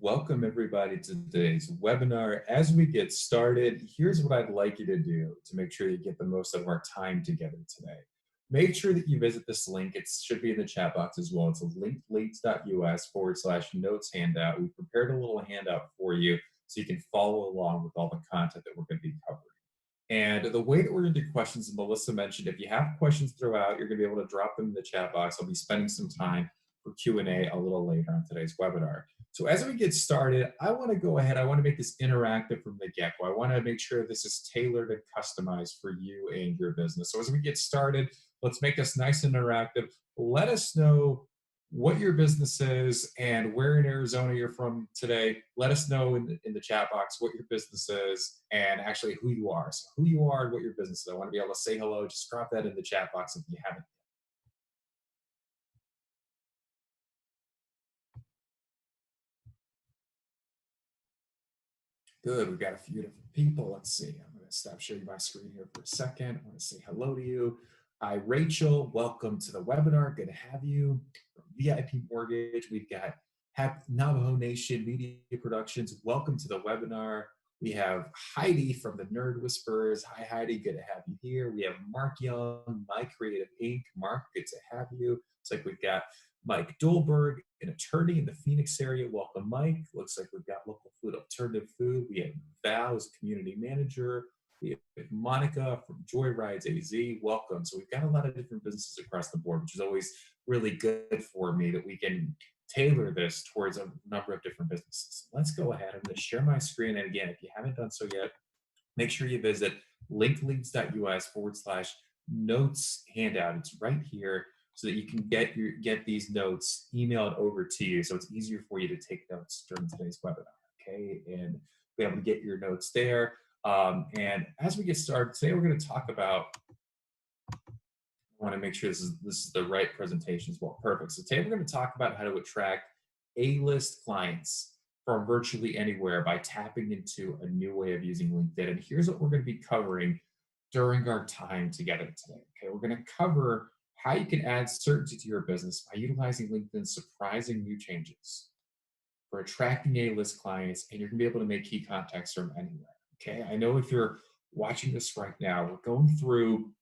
welcome everybody to today's webinar. As we get started, here's what I'd like you to do to make sure you get the most of our time together today. Make sure that you visit this link. It should be in the chat box as well. It's linkleads.us/notes handout. We prepared a little handout for you so you can follow along with all the content that we're going to be covering. And the way that we're going to do questions, as Melissa mentioned, if you have questions throughout, you're going to be able to drop them in the chat box. I'll be spending some time for Q&A a little later on today's webinar. So as we get started, I want to go ahead, I want to make this interactive from the get-go. I want to make sure this is tailored and customized for you and your business. So as we get started, let's make this nice and interactive. Let us know what your business is and where in Arizona you're from today. Let us know in the chat box what your business is and actually who you are. So who you are and what your business is. I want to be able to say hello. Just drop that in the chat box if you haven't. Good, we've got a few different people. Let's see, I'm gonna stop sharing my screen here for a second. I wanna say hello to you. Hi, Rachel, welcome to the webinar. Good to have you. From VIP Mortgage, we've got Navajo Nation Media Productions. Welcome to the webinar. We have Heidi from the Nerd Whisperers. Hi, Heidi, good to have you here. We have Mark Young, My Creative Inc. Mark, good to have you. It's like we've got Mike Dolberg, an attorney in the Phoenix area. Welcome, Mike. Looks like we've got Local Food Alternative Food. We have Val as community manager. We have Monica from Joyrides AZ. Welcome. So we've got a lot of different businesses across the board, which is always really good for me that we can tailor this towards a number of different businesses. Let's go ahead. I'm going to share my screen. And again, if you haven't done so yet, make sure you visit linkleads.us/notes handout. It's right here, so that you can get these notes emailed over to you, so it's easier for you to take notes during today's webinar, okay? And be able to get your notes there. And as we get started, today we're going to talk about, I want to make sure this is the right presentation as well. Perfect. So today we're going to talk about how to attract A-list clients from virtually anywhere by tapping into a new way of using LinkedIn. And here's what we're going to be covering during our time together today, okay? We're going to cover how you can add certainty to your business by utilizing LinkedIn's surprising new changes for attracting A-list clients, and you're gonna be able to make key contacts from anywhere, okay? I know if you're watching this right now, we're going through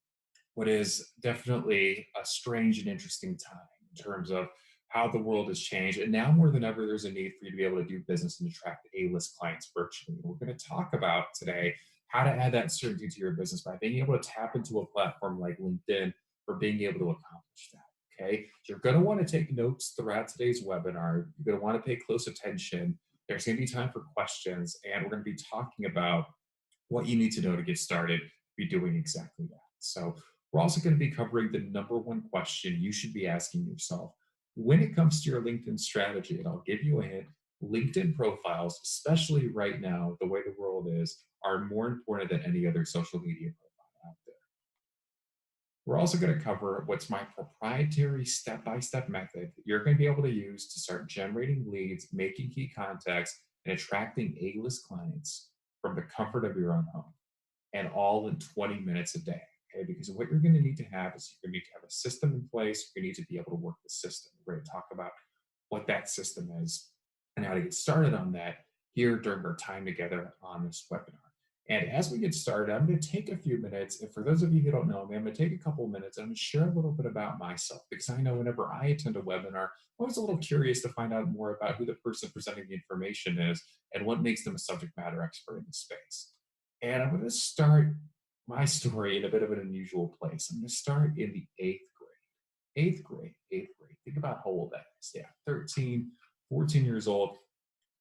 what is definitely a strange and interesting time in terms of how the world has changed, and now more than ever, there's a need for you to be able to do business and attract A-list clients virtually. And we're gonna talk about today how to add that certainty to your business by being able to tap into a platform like LinkedIn for being able to accomplish that, okay? So you're gonna wanna take notes throughout today's webinar. You're gonna wanna pay close attention. There's gonna be time for questions, and we're gonna be talking about what you need to know to get started, be doing exactly that. So we're also gonna be covering the #1 question you should be asking yourself when it comes to your LinkedIn strategy, and I'll give you a hint. LinkedIn profiles, especially right now, the way the world is, are more important than any other social media profile out there. We're also going to cover what's my proprietary step-by-step method that you're going to be able to use to start generating leads, making key contacts, and attracting A-list clients from the comfort of your own home, and all in 20 minutes a day. Okay, because what you're going to need to have is you're going to need to have a system in place. You're going to need to be able to work the system. We're going to talk about what that system is and how to get started on that here during our time together on this webinar. And as we get started, I'm going to take a few minutes. And for those of you who don't know me, I'm going to take a couple of minutes and I'm going to share a little bit about myself, because I know whenever I attend a webinar, I'm always a little curious to find out more about who the person presenting the information is and what makes them a subject matter expert in the space. And I'm going to start my story in a bit of an unusual place. I'm going to start in the 8th grade. 8th grade. Think about how old that is. Yeah, 13, 14 years old.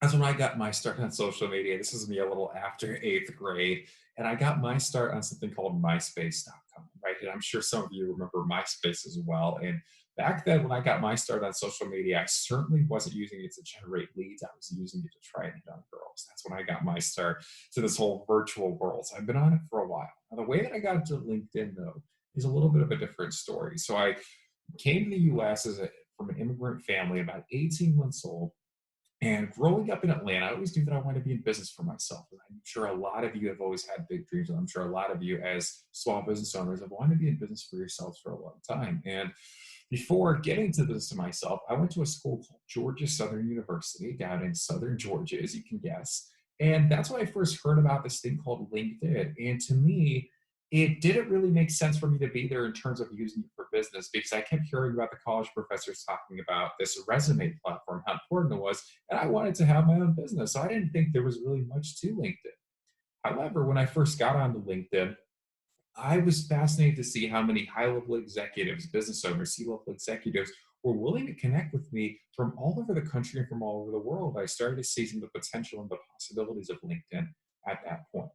That's when I got my start on social media. This is me a little after 8th grade. And I got my start on something called MySpace.com, right? And I'm sure some of you remember MySpace as well. And back then, when I got my start on social media, I certainly wasn't using it to generate leads. I was using it to try and hit on girls. That's when I got my start to this whole virtual world. So I've been on it for a while. Now, the way that I got into LinkedIn, though, is a little bit of a different story. So I came to the U.S. from an immigrant family, about 18 months old. And growing up in Atlanta, I always knew that I wanted to be in business for myself. And I'm sure a lot of you have always had big dreams. And I'm sure a lot of you as small business owners have wanted to be in business for yourselves for a long time. And Before getting to this myself, I went to a school called Georgia Southern University down in Southern Georgia, as you can guess. And that's when I first heard about this thing called LinkedIn. And to me, it didn't really make sense for me to be there in terms of using it for business because I kept hearing about the college professors talking about this resume platform, how important it was, and I wanted to have my own business. So I didn't think there was really much to LinkedIn. However, when I first got onto LinkedIn, I was fascinated to see how many high level executives, business owners, C-level executives were willing to connect with me from all over the country and from all over the world. I started to see some of the potential and the possibilities of LinkedIn at that point.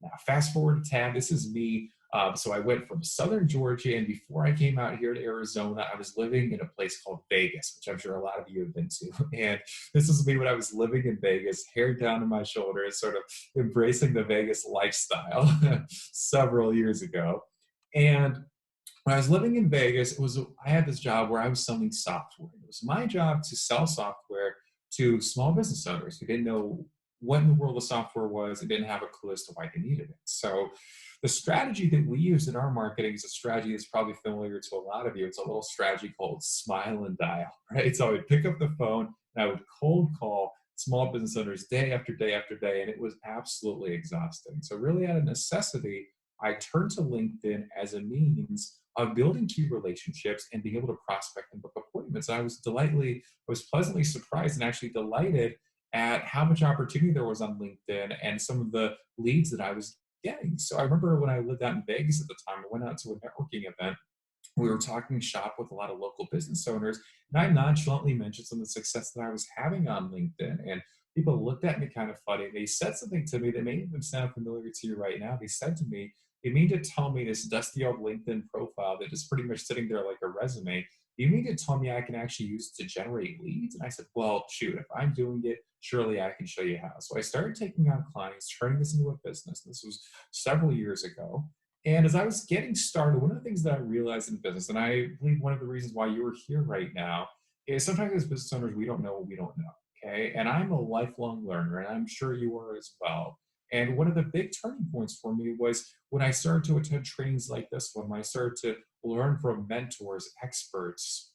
Now, fast forward a tad, this is me. So I went from Southern Georgia, and before I came out here to Arizona, I was living in a place called Vegas, which I'm sure a lot of you have been to. And this is me when I was living in Vegas, hair down to my shoulders, sort of embracing the Vegas lifestyle several years ago. And when I was living in Vegas, I had this job where I was selling software. It was my job to sell software to small business owners who didn't know what in the world of software was and didn't have a clue as to why they needed it. So the strategy that we use in our marketing is a strategy that's probably familiar to a lot of you. It's a little strategy called smile and dial, right? So I would pick up the phone and I would cold call small business owners day after day after day, and it was absolutely exhausting. So really out of necessity, I turned to LinkedIn as a means of building key relationships and being able to prospect and book appointments. And I was pleasantly surprised and actually delighted at how much opportunity there was on LinkedIn and some of the leads that I was getting. So I remember when I lived out in Vegas at the time, I went out to a networking event. We were talking shop with a lot of local business owners, and I nonchalantly mentioned some of the success that I was having on LinkedIn. And people looked at me kind of funny. They said something to me that may even sound familiar to you right now. They said to me, "You mean to tell me this dusty old LinkedIn profile that is pretty much sitting there like a resume? You mean to tell me I can actually use it to generate leads?" And I said, "Well, shoot, if I'm doing it, surely I can show you how." So I started taking on clients, turning this into a business. This was several years ago. And as I was getting started, one of the things that I realized in business, and I believe one of the reasons why you're here right now, is sometimes as business owners, we don't know what we don't know. Okay. And I'm a lifelong learner, and I'm sure you are as well. And one of the big turning points for me was when I started to attend trainings like this one, when I started to learn from mentors, experts,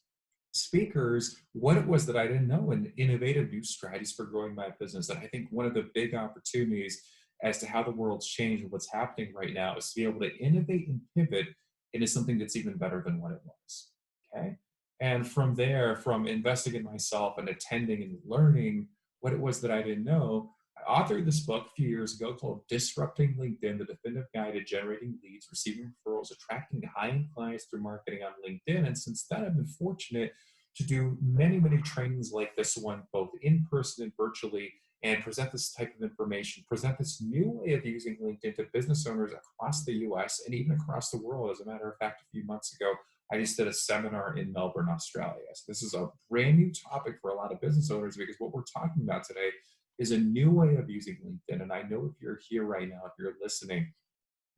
speakers, what it was that I didn't know and innovative new strategies for growing my business. And I think one of the big opportunities as to how the world's changed and what's happening right now is to be able to innovate and pivot into something that's even better than what it was. Okay. And from there, from investing in myself and attending and learning what it was that I didn't know, I authored this book a few years ago called Disrupting LinkedIn, the definitive guide to generating leads, receiving referrals, attracting high-end clients through marketing on LinkedIn. And since then, I've been fortunate to do many, many trainings like this one, both in person and virtually, and present this type of information, present this new way of using LinkedIn to business owners across the US and even across the world. As a matter of fact, a few months ago, I just did a seminar in Melbourne, Australia. So this is a brand new topic for a lot of business owners because what we're talking about today is a new way of using LinkedIn. And I know if you're here right now, if you're listening,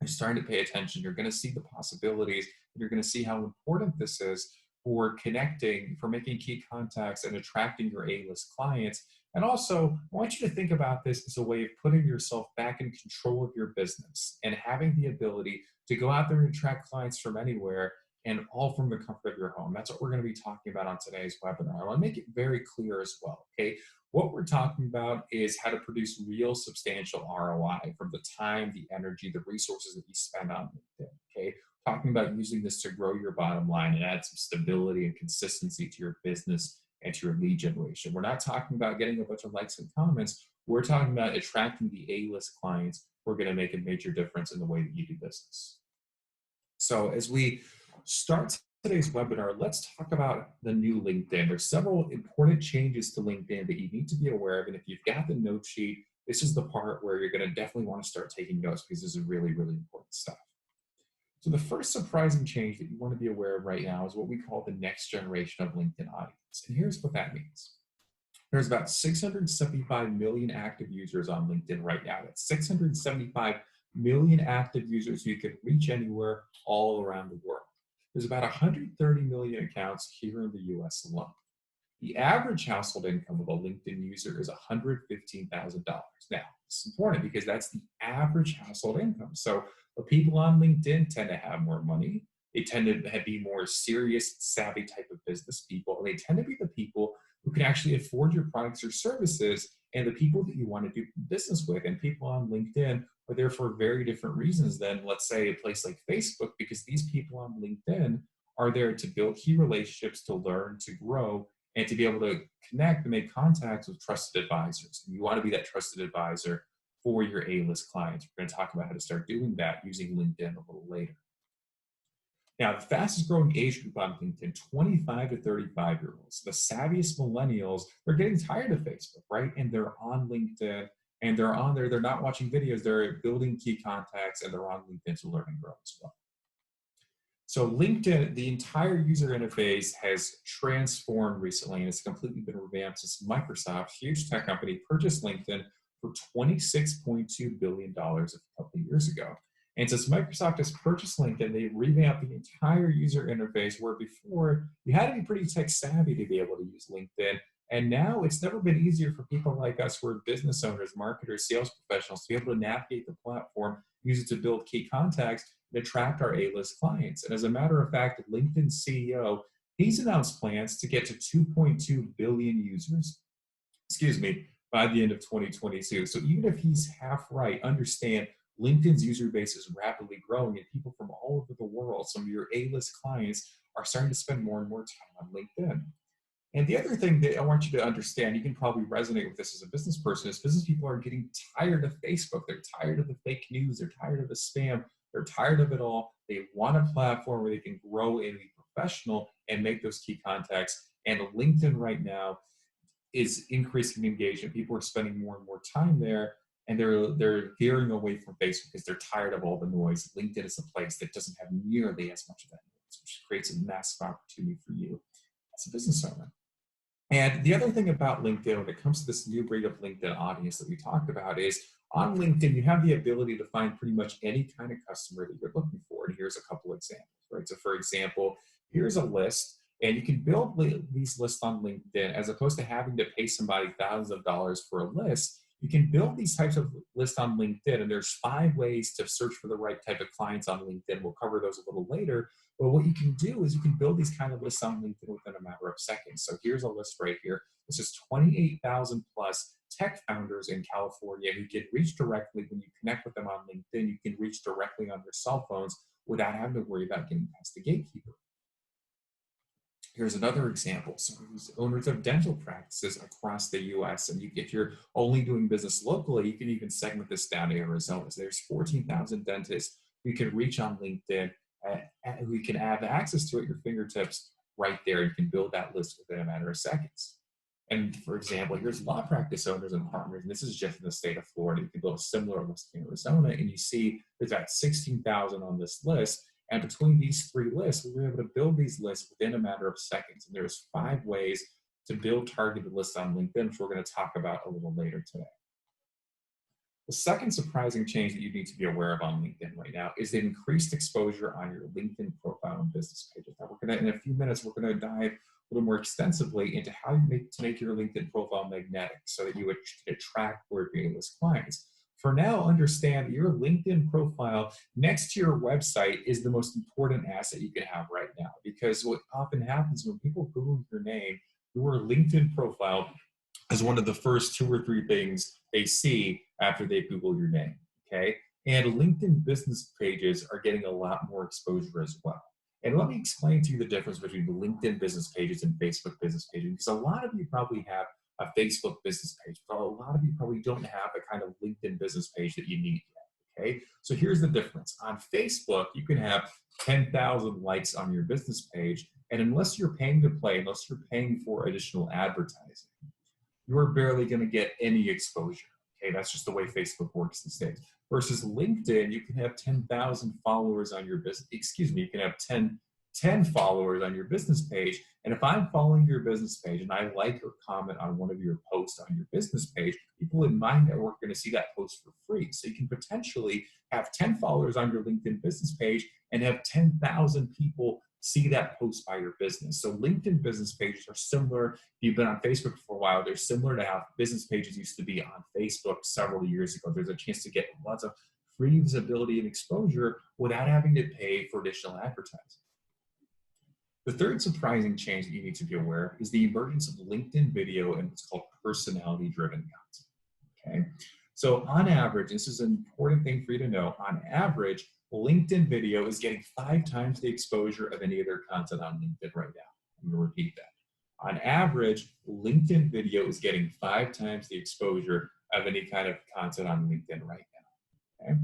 you're starting to pay attention, you're going to see the possibilities, and you're going to see how important this is for connecting, for making key contacts and attracting your A-list clients. And also, I want you to think about this as a way of putting yourself back in control of your business and having the ability to go out there and attract clients from anywhere and all from the comfort of your home. That's what we're going to be talking about on today's webinar. I want to make it very clear as well, okay? What we're talking about is how to produce real substantial ROI from the time, the energy, the resources that you spend on LinkedIn, okay? Talking about using this to grow your bottom line and add some stability and consistency to your business and to your lead generation. We're not talking about getting a bunch of likes and comments. We're talking about attracting the A-list clients who are going to make a major difference in the way that you do business. So as we start today's webinar, let's talk about the new LinkedIn. There's several important changes to LinkedIn that you need to be aware of. And if you've got the note sheet, this is the part where you're going to definitely want to start taking notes because this is really, really important stuff. So the first surprising change that you want to be aware of right now is what we call the next generation of LinkedIn audience. And here's what that means. There's about 675 million active users on LinkedIn right now. That's 675 million active users who you can reach anywhere all around the world. There's about 130 million accounts here in the US alone. The average household income of a LinkedIn user is $115,000. Now, it's important because that's the average household income. So the people on LinkedIn tend to have more money. They tend to be more serious, savvy type of business people. And they tend to be the people who can actually afford your products or services and the people that you want to do business with. And people on LinkedIn are there for very different reasons than, let's say, a place like Facebook, because these people on LinkedIn are there to build key relationships, to learn, to grow, and to be able to connect and make contacts with trusted advisors. And you want to be that trusted advisor for your A-list clients. We're going to talk about how to start doing that using LinkedIn a little later. Now, the fastest growing age group on LinkedIn, 25 to 35-year-olds, the savviest millennials, they're getting tired of Facebook, right? And they're on LinkedIn and they're on there. They're not watching videos. They're building key contacts and they're on LinkedIn to learn and grow as well. So LinkedIn, the entire user interface has transformed recently, and it's completely been revamped since Microsoft, huge tech company, purchased LinkedIn for $26.2 billion a couple of years ago. And since Microsoft has purchased LinkedIn, they revamped the entire user interface, where before you had to be pretty tech savvy to be able to use LinkedIn. And now it's never been easier for people like us who are business owners, marketers, sales professionals to be able to navigate the platform, use it to build key contacts, and attract our A-list clients. And as a matter of fact, LinkedIn's CEO, he's announced plans to get to 2.2 billion users, by the end of 2022. So even if he's half right, understand LinkedIn's user base is rapidly growing and people from all over the world, some of your A-list clients, are starting to spend more and more time on LinkedIn. And the other thing that I want you to understand, you can probably resonate with this as a business person, is business people are getting tired of Facebook. They're tired of the fake news. They're tired of the spam. They're tired of it all. They want a platform where they can grow and be professional and make those key contacts. And LinkedIn right now is increasing engagement. People are spending more and more time there, and they're veering away from Facebook because they're tired of all the noise. LinkedIn is a place that doesn't have nearly as much of that noise, which creates a massive opportunity for you as a business owner. And the other thing about LinkedIn, when it comes to this new breed of LinkedIn audience that we talked about, is on LinkedIn, you have the ability to find pretty much any kind of customer that you're looking for. And here's a couple examples, right? So for example, here's a list, and you can build these lists on LinkedIn as opposed to having to pay somebody thousands of dollars for a list. You can build these types of lists on LinkedIn, and there's 5 ways to search for the right type of clients on LinkedIn. We'll cover those a little later. But what you can do is you can build these kind of lists on LinkedIn within a matter of seconds. So here's a list right here. This is 28,000 plus tech founders in California who get reached directly. When you connect with them on LinkedIn, you can reach directly on their cell phones without having to worry about getting past the gatekeeper. Here's another example. So owners of dental practices across the US, and if you're only doing business locally, you can even segment this down to Arizona. So there's 14,000 dentists you can reach on LinkedIn, who you can have access to at your fingertips right there. You can build that list within a matter of seconds. And for example, here's law practice owners and partners, and this is just in the state of Florida. You can build a similar list in Arizona, and you see there's about 16,000 on this list. And between these 3 lists, we were able to build these lists within a matter of seconds. And there's 5 ways to build targeted lists on LinkedIn, which we're going to talk about a little later today. The second surprising change that you need to be aware of on LinkedIn right now is the increased exposure on your LinkedIn profile and business pages. Now, in a few minutes, we're going to dive a little more extensively into how you make your LinkedIn profile magnetic so that you would attract more A-list clients. For now, understand that your LinkedIn profile next to your website is the most important asset you can have right now, because what often happens when people Google your name, your LinkedIn profile is one of the first 2 or 3 things they see after they Google your name, okay? And LinkedIn business pages are getting a lot more exposure as well. And let me explain to you the difference between the LinkedIn business pages and Facebook business pages, because a lot of you probably have a Facebook business page, but a lot of you probably don't have the kind of LinkedIn business page that you need yet, okay? So here's the difference. On Facebook, you can have 10,000 likes on your business page, and unless you're paying to play, unless you're paying for additional advertising, you're barely going to get any exposure. Okay, that's just the way Facebook works these days. Versus LinkedIn, you can have 10,000 followers on your business. You can have 10 followers on your business page. And if I'm following your business page and I like or comment on one of your posts on your business page, people in my network are going to see that post for free. So you can potentially have 10 followers on your LinkedIn business page and have 10,000 people see that post by your business. So LinkedIn business pages are similar. If you've been on Facebook for a while, they're similar to how business pages used to be on Facebook several years ago. There's a chance to get lots of free visibility and exposure without having to pay for additional advertising. The third surprising change that you need to be aware of is the emergence of LinkedIn video and what's called personality-driven content. Okay, so on average, this is an important thing for you to know. On average, LinkedIn video is getting 5 times the exposure of any other content on LinkedIn right now. I'm going to repeat that. On average, LinkedIn video is getting 5 times the exposure of any kind of content on LinkedIn right now. Okay.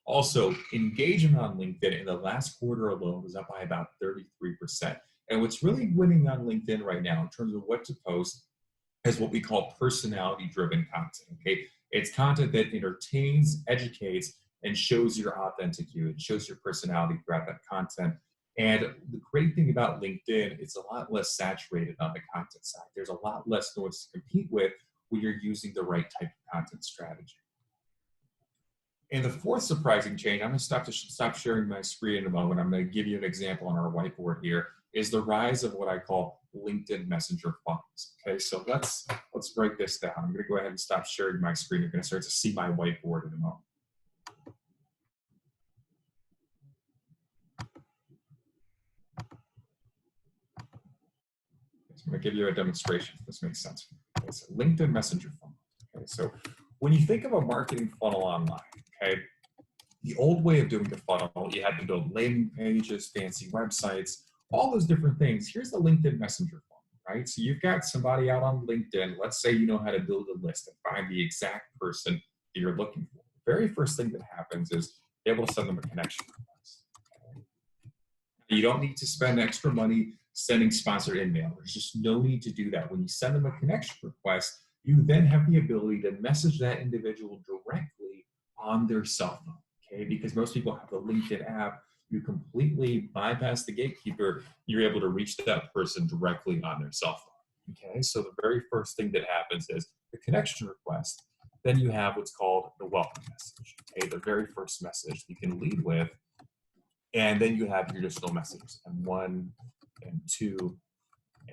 Also, engagement on LinkedIn in the last quarter alone was up by about 33%. And what's really winning on LinkedIn right now in terms of what to post is what we call personality-driven content, okay? It's content that entertains, educates, and shows your authentic you. It shows your personality throughout that content. And the great thing about LinkedIn, it's a lot less saturated on the content side. There's a lot less noise to compete with when you're using the right type of content strategy. And the fourth surprising change, I'm going to stop sharing my screen in a moment. I'm going to give you an example on our whiteboard here, is the rise of what I call LinkedIn Messenger funnels. Okay, so let's break this down. I'm going to go ahead and stop sharing my screen. You're going to start to see my whiteboard in a moment. So I'm going to give you a demonstration if this makes sense. Okay, so LinkedIn Messenger funnel. Okay, so when you think of a marketing funnel online, okay, the old way of doing the funnel, you had to build landing pages, fancy websites, all those different things. Here's the LinkedIn Messenger funnel, right? So you've got somebody out on LinkedIn. Let's say you know how to build a list and find the exact person that you're looking for. The very first thing that happens is you're able to send them a connection request. Okay? You don't need to spend extra money sending sponsored email. There's just no need to do that. When you send them a connection request, you then have the ability to message that individual directly on their cell phone. Okay, because most people have the LinkedIn app, you completely bypass the gatekeeper, you're able to reach that person directly on their cell phone. Okay, so the very first thing that happens is the connection request. Then you have what's called the welcome message. Okay, the very first message you can lead with, and then you have your additional messages, and 1, and 2,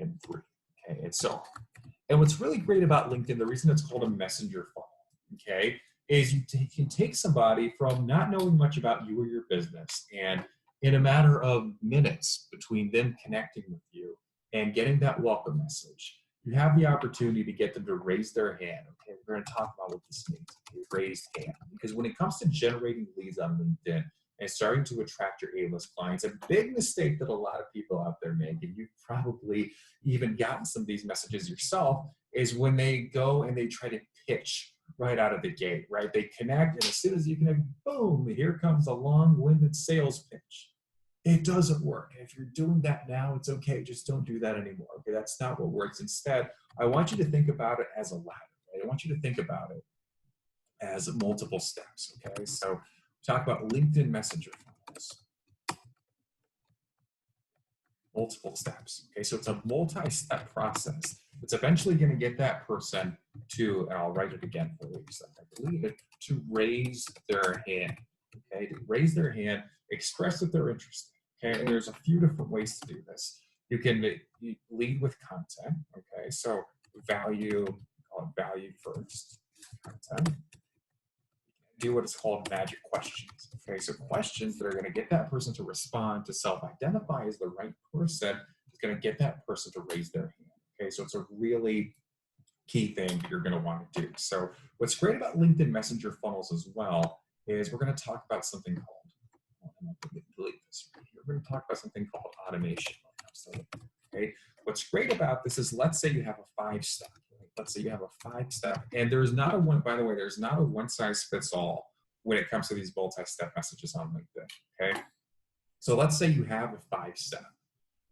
and 3. Okay, and so on. And what's really great about LinkedIn, the reason it's called a messenger funnel, okay, is you can take somebody from not knowing much about you or your business, and in a matter of minutes between them connecting with you and getting that welcome message, you have the opportunity to get them to raise their hand. Okay, we're going to talk about what this means, okay, raised hand. Because when it comes to generating leads on LinkedIn and starting to attract your A-list clients, a big mistake that a lot of people out there make, and you've probably even gotten some of these messages yourself, is when they go and they try to pitch right out of the gate, right? They connect, and as soon as you connect, boom, here comes a long-winded sales pitch. It doesn't work. If you're doing that now, it's okay. Just don't do that anymore. Okay, that's not what works. Instead, I want you to think about it as a ladder. Right? I want you to think about it as multiple steps. Okay, so talk about LinkedIn Messenger funnels. Multiple steps. Okay, so it's a multi-step process. It's eventually going to get that person to, and I'll write it again for you because I believe it, to raise their hand. Okay, to raise their hand, express that they're interested. Okay, and there's a few different ways to do this. You can lead with content. Okay, so value, call it value first. Content. Do what is called magic questions. Okay, so questions that are going to get that person to respond, to self-identify as the right person, is going to get that person to raise their hand. Okay, so it's a really key thing that you're going to want to do. So what's great about LinkedIn Messenger funnels as well is we're going to talk about something called, delete this right here. We're going to talk about something called automation. Okay, what's great about this is, let's say you have a 5-step. Let's say you have a 5-step, and there's not a one, by the way, there's not a one-size-fits-all when it comes to these multi-step messages on LinkedIn, okay? So let's say you have a 5-step,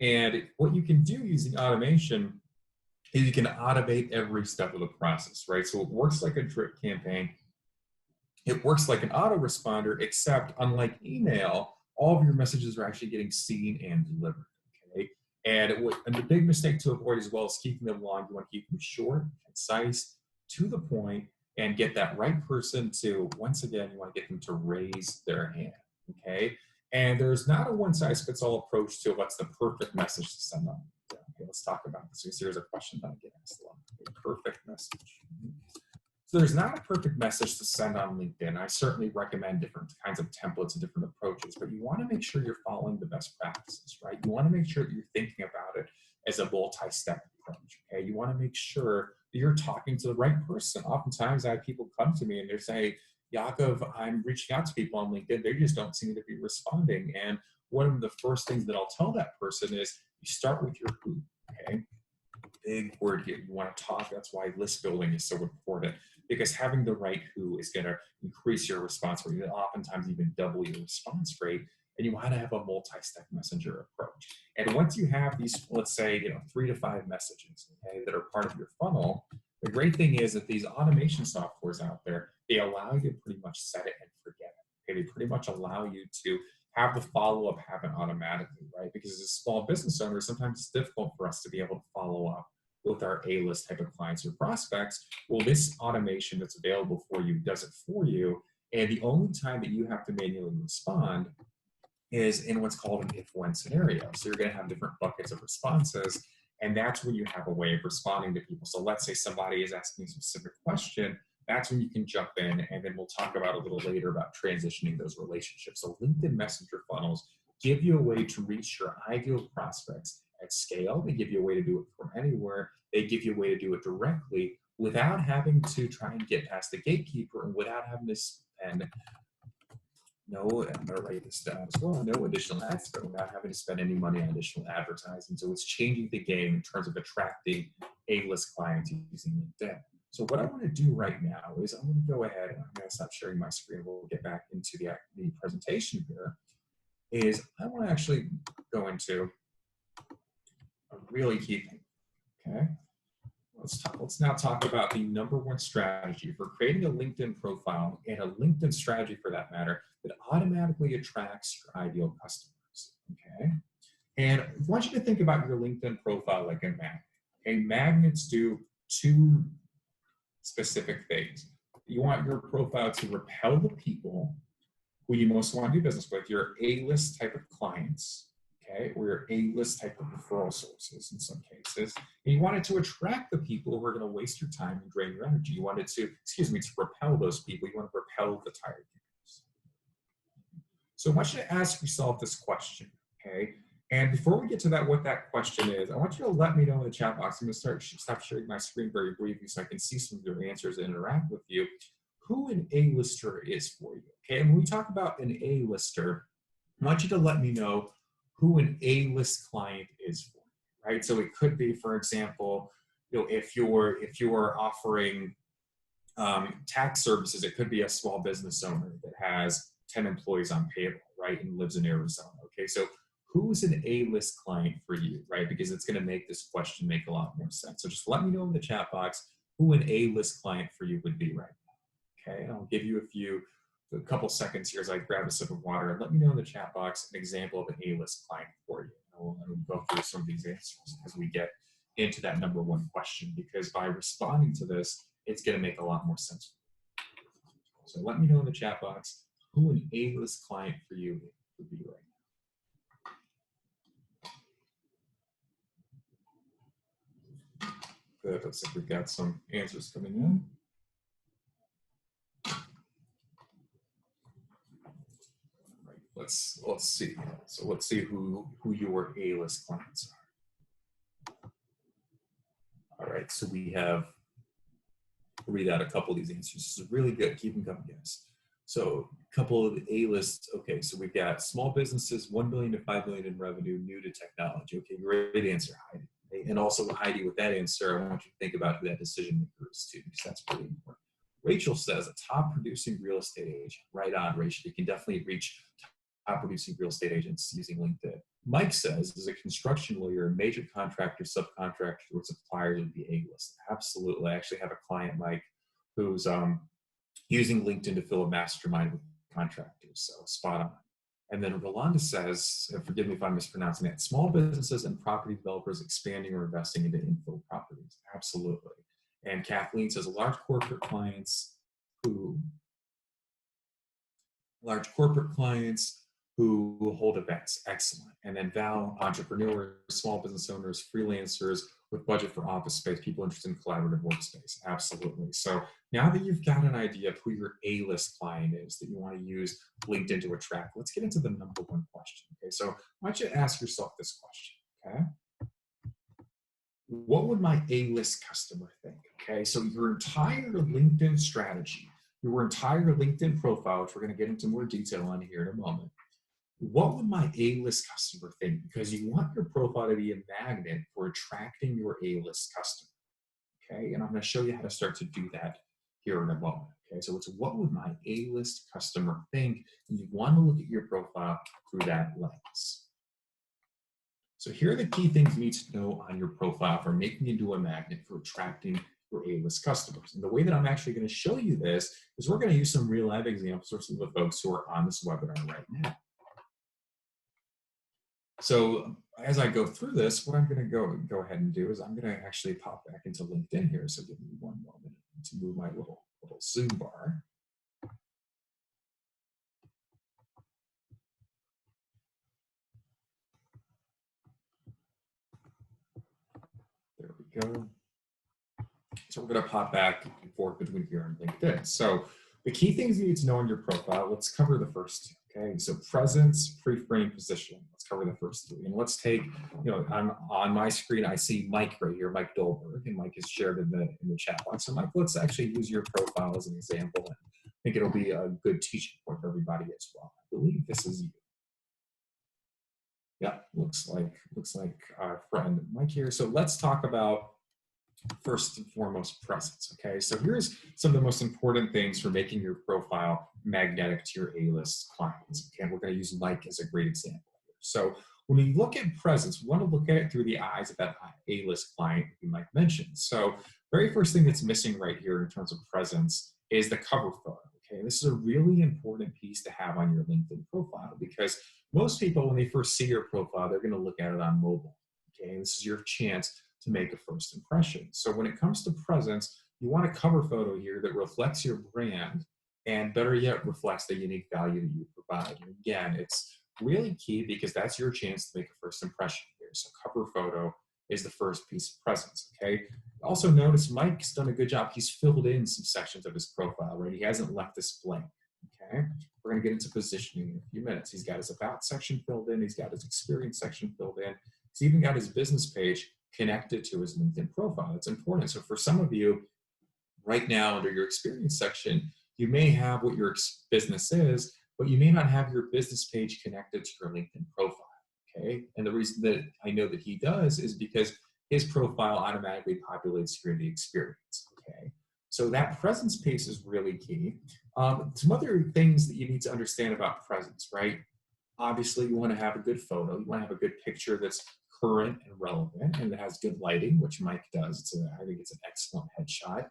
and what you can do using automation is you can automate every step of the process, right? So it works like a drip campaign. It works like an autoresponder, except unlike email, all of your messages are actually getting seen and delivered, okay? And the big mistake to avoid as well is keeping them long. You want to keep them short, concise, to the point, and get that right person to, once again, you want to get them to raise their hand, okay? And there's not a one-size-fits-all approach to what's the perfect message to send them. Okay, let's talk about this. Here's a question that I get asked a lot. A perfect message. So there's not a perfect message to send on LinkedIn. I certainly recommend different kinds of templates and different approaches, but you want to make sure you're following the best practices, right? You want to make sure that you're thinking about it as a multi-step approach, okay? You want to make sure that you're talking to the right person. Oftentimes I have people come to me and they're saying, Yakov, I'm reaching out to people on LinkedIn. They just don't seem to be responding. And one of the first things that I'll tell that person is you start with your who, okay? Big word here. You want to talk. That's why list building is so important, because having the right who is going to increase your response rate, and oftentimes even double your response rate. And you want to have a multi-step messenger approach. And once you have these, let's say, 3 to 5 messages, okay, that are part of your funnel, the great thing is that these automation softwares out there, they allow you to pretty much set it and forget it. Okay? They pretty much allow you to have the follow-up happen automatically, right? Because as a small business owner, sometimes it's difficult for us to be able to follow up with our A-list type of clients or prospects. Well, this automation that's available for you does it for you. And the only time that you have to manually respond is in what's called an if-when scenario. So you're going to have different buckets of responses, and that's when you have a way of responding to people. So let's say somebody is asking a specific question, that's when you can jump in, and then we'll talk about a little later about transitioning those relationships. So LinkedIn Messenger funnels give you a way to reach your ideal prospects at scale. They give you a way to do it from anywhere. They give you a way to do it directly without having to try and get past the gatekeeper and without having to spend I'm going to write this down as well, no additional ad spend, without having to spend any money on additional advertising. So it's changing the game in terms of attracting A-list clients using LinkedIn. So what I want to do right now is I'm going to go ahead and I'm going to stop sharing my screen. We'll get back into the presentation here. Is I want to actually go into a really key thing, okay? Let's now talk about the #1 strategy for creating a LinkedIn profile and a LinkedIn strategy for that matter that automatically attracts your ideal customers, okay? And I want you to think about your LinkedIn profile like a magnet. Okay, magnets do 2 specific things. You want your profile to repel the people who you most want to do business with, your A-list type of clients, okay, or your A-list type of referral sources in some cases. And you want it to attract the people who are going to waste your time and drain your energy. You want it to, to repel those people. You want to repel the tired users. So I want you to ask yourself this question, okay? And before we get to that, what that question is, I want you to let me know in the chat box. I'm going to stop sharing my screen very briefly so I can see some of your answers and interact with you. Who an A-lister is for you, okay? And when we talk about an A-lister, I want you to let me know who an A-list client is for you, right? So it could be, for example, if you're offering tax services, it could be a small business owner that has 10 employees on payroll, right, and lives in Arizona. Okay, so who's an A-list client for you, right? Because it's going to make this question make a lot more sense. So just let me know in the chat box who an A-list client for you would be right now. Okay, and I'll give you a couple seconds here as I grab a sip of water, and let me know in the chat box an example of an A-list client for you. I'll go through some of these answers as we get into that #1 question, because by responding to this, it's going to make a lot more sense. So let me know in the chat box who an A-list client for you would be right now. Good. Looks like we've got some answers coming in. Let's see. So let's see who your A-list clients are. All right. So we have. I'll read out a couple of these answers. This is really good. Keep them coming, guys. So a couple of A-list. Okay. So we've got small businesses, 1 million to 5 million in revenue, new to technology. Okay. Great answer, Heidi. And also, Heidi, with that answer, I want you to think about who that decision maker is too, because that's pretty important. Rachel says a top producing real estate agent. Right on, Rachel. You can definitely reach top producing real estate agents using LinkedIn. Mike says, as a construction lawyer, major contractor, subcontractor, or suppliers would be A-list. Absolutely. I actually have a client, Mike, who's using LinkedIn to fill a mastermind with contractors. So spot on. And then Rolanda says, and forgive me if I'm mispronouncing it, small businesses and property developers expanding or investing into infill properties. Absolutely. And Kathleen says, large corporate clients who hold events. Excellent. And then Val, entrepreneurs, small business owners, freelancers with budget for office space, people interested in collaborative workspace. Absolutely. So Now that you've got an idea of who your A-list client is that you want to use LinkedIn to attract, let's get into the number one question. Okay, so why don't you ask yourself this question? Okay, what would my A-list customer think? Okay, so your entire LinkedIn strategy, your entire LinkedIn profile, which we're going to get into more detail on here in a moment. What would my A-list customer think? Because you want your profile to be a magnet for attracting your A-list customer. Okay, and I'm going to show you how to start to do that here in a moment. Okay, so it's what would my A-list customer think? And you want to look at your profile through that lens. So here are the key things you need to know on your profile for making you into a magnet for attracting your A-list customers. And the way that I'm actually going to show you this is we're going to use some real life examples of some of the folks who are on this webinar right now. So as I go through this, what I'm going to go ahead and do is I'm going to actually pop back into LinkedIn here. So give me one moment to move my little Zoom bar. There we go. So we're going to pop back and forth between here and LinkedIn. So the key things you need to know in your profile, let's cover the first two. Okay, so presence, pre-frame, positioning. Let's cover the first three. And let's take, on my screen, I see Mike right here, Mike Dolberg, and Mike is shared in the chat box. So Mike, let's actually use your profile as an example. And I think it'll be a good teaching point for everybody as well. I believe this is you. Yeah, looks like our friend Mike here. So let's talk about first and foremost presence. Okay, so here's some of the most important things for making your profile magnetic to your A-list clients. Okay, we're going to use Mike as a great example here. So when we look at presence, we want to look at it through the eyes of that A-list client you might mention. So very first thing that's missing right here in terms of presence is the cover photo. Okay, this is a really important piece to have on your LinkedIn profile because most people, when they first see your profile, they're going to look at it on mobile. Okay, and this is your chance to make a first impression. So when it comes to presence, you want a cover photo here that reflects your brand and better yet reflects the unique value that you provide. And again, it's really key because that's your chance to make a first impression here. So cover photo is the first piece of presence, okay? Also notice Mike's done a good job. He's filled in some sections of his profile, right? He hasn't left this blank, okay? We're gonna get into positioning in a few minutes. He's got his about section filled in. He's got his experience section filled in. He's even got his business page connected to his LinkedIn profile. It's important. So for some of you right now under your experience section, you may have what your business is, but you may not have your business page connected to your LinkedIn profile. Okay. And the reason that I know that he does is because his profile automatically populates here in the experience. Okay. So that presence piece is really key. Some other things that you need to understand about presence, right? Obviously, you want to have a good photo. You want to have a good picture that's current and relevant and that has good lighting, which Mike does. I think it's an excellent headshot.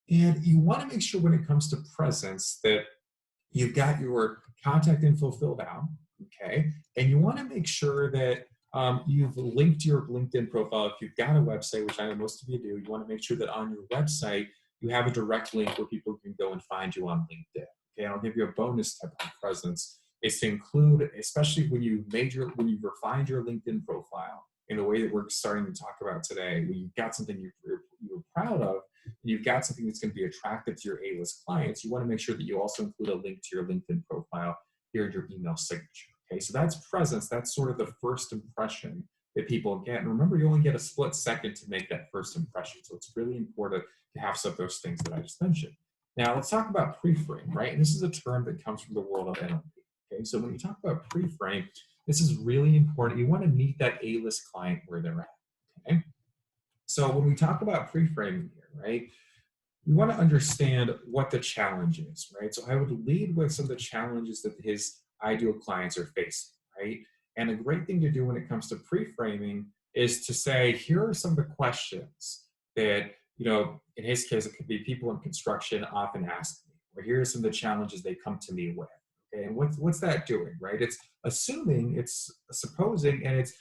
And you want to make sure when it comes to presence that you've got your contact info filled out, okay? And you want to make sure that you've linked your LinkedIn profile. If you've got a website, which I know most of you do, you want to make sure that on your website, you have a direct link where people can go and find you on LinkedIn. Okay, I'll give you a bonus type of presence is to include, especially when you've refined your LinkedIn profile in the way that we're starting to talk about today, when you've got something you're proud of, and you've got something that's going to be attractive to your A-list clients, you want to make sure that you also include a link to your LinkedIn profile here in your email signature. Okay, so that's presence. That's sort of the first impression that people get. And remember, you only get a split second to make that first impression. So it's really important to have some of those things that I just mentioned. Now let's talk about pre-frame, right? And this is a term that comes from the world of NLP. Okay, so when you talk about pre-frame, this is really important. You want to meet that A-list client where they're at. Okay, so when we talk about pre-framing here, right, we want to understand what the challenge is, right? So I would lead with some of the challenges that his ideal clients are facing, right? And a great thing to do when it comes to pre-framing is to say, here are some of the questions that, in his case, it could be people in construction often ask me, or here are some of the challenges they come to me with. Okay, and what's that doing, right? It's assuming, it's supposing, and it's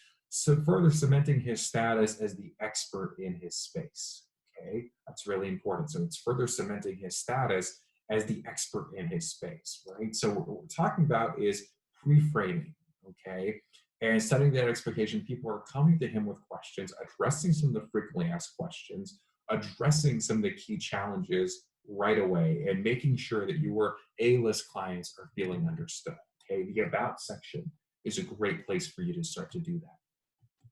further cementing his status as the expert in his space. Okay, that's really important. So it's further cementing his status as the expert in his space, right? So what we're talking about is pre-framing, okay? And setting that expectation. People are coming to him with questions, addressing some of the frequently asked questions, addressing some of the key challenges right away and making sure that your A-list clients are feeling understood. Okay, the About section is a great place for you to start to do that.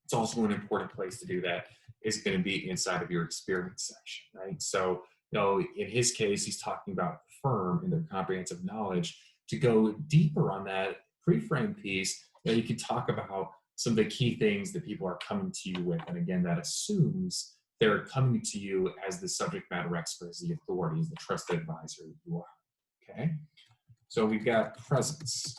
It's also an important place to do that is going to be inside of your experience section, right? So, in his case, he's talking about the firm and their comprehensive knowledge. To go deeper on that pre-frame piece, you can talk about some of the key things that people are coming to you with. And again, that assumes they're coming to you as the subject matter expert, as the authority, as the trusted advisor that you are, okay? So we've got presence.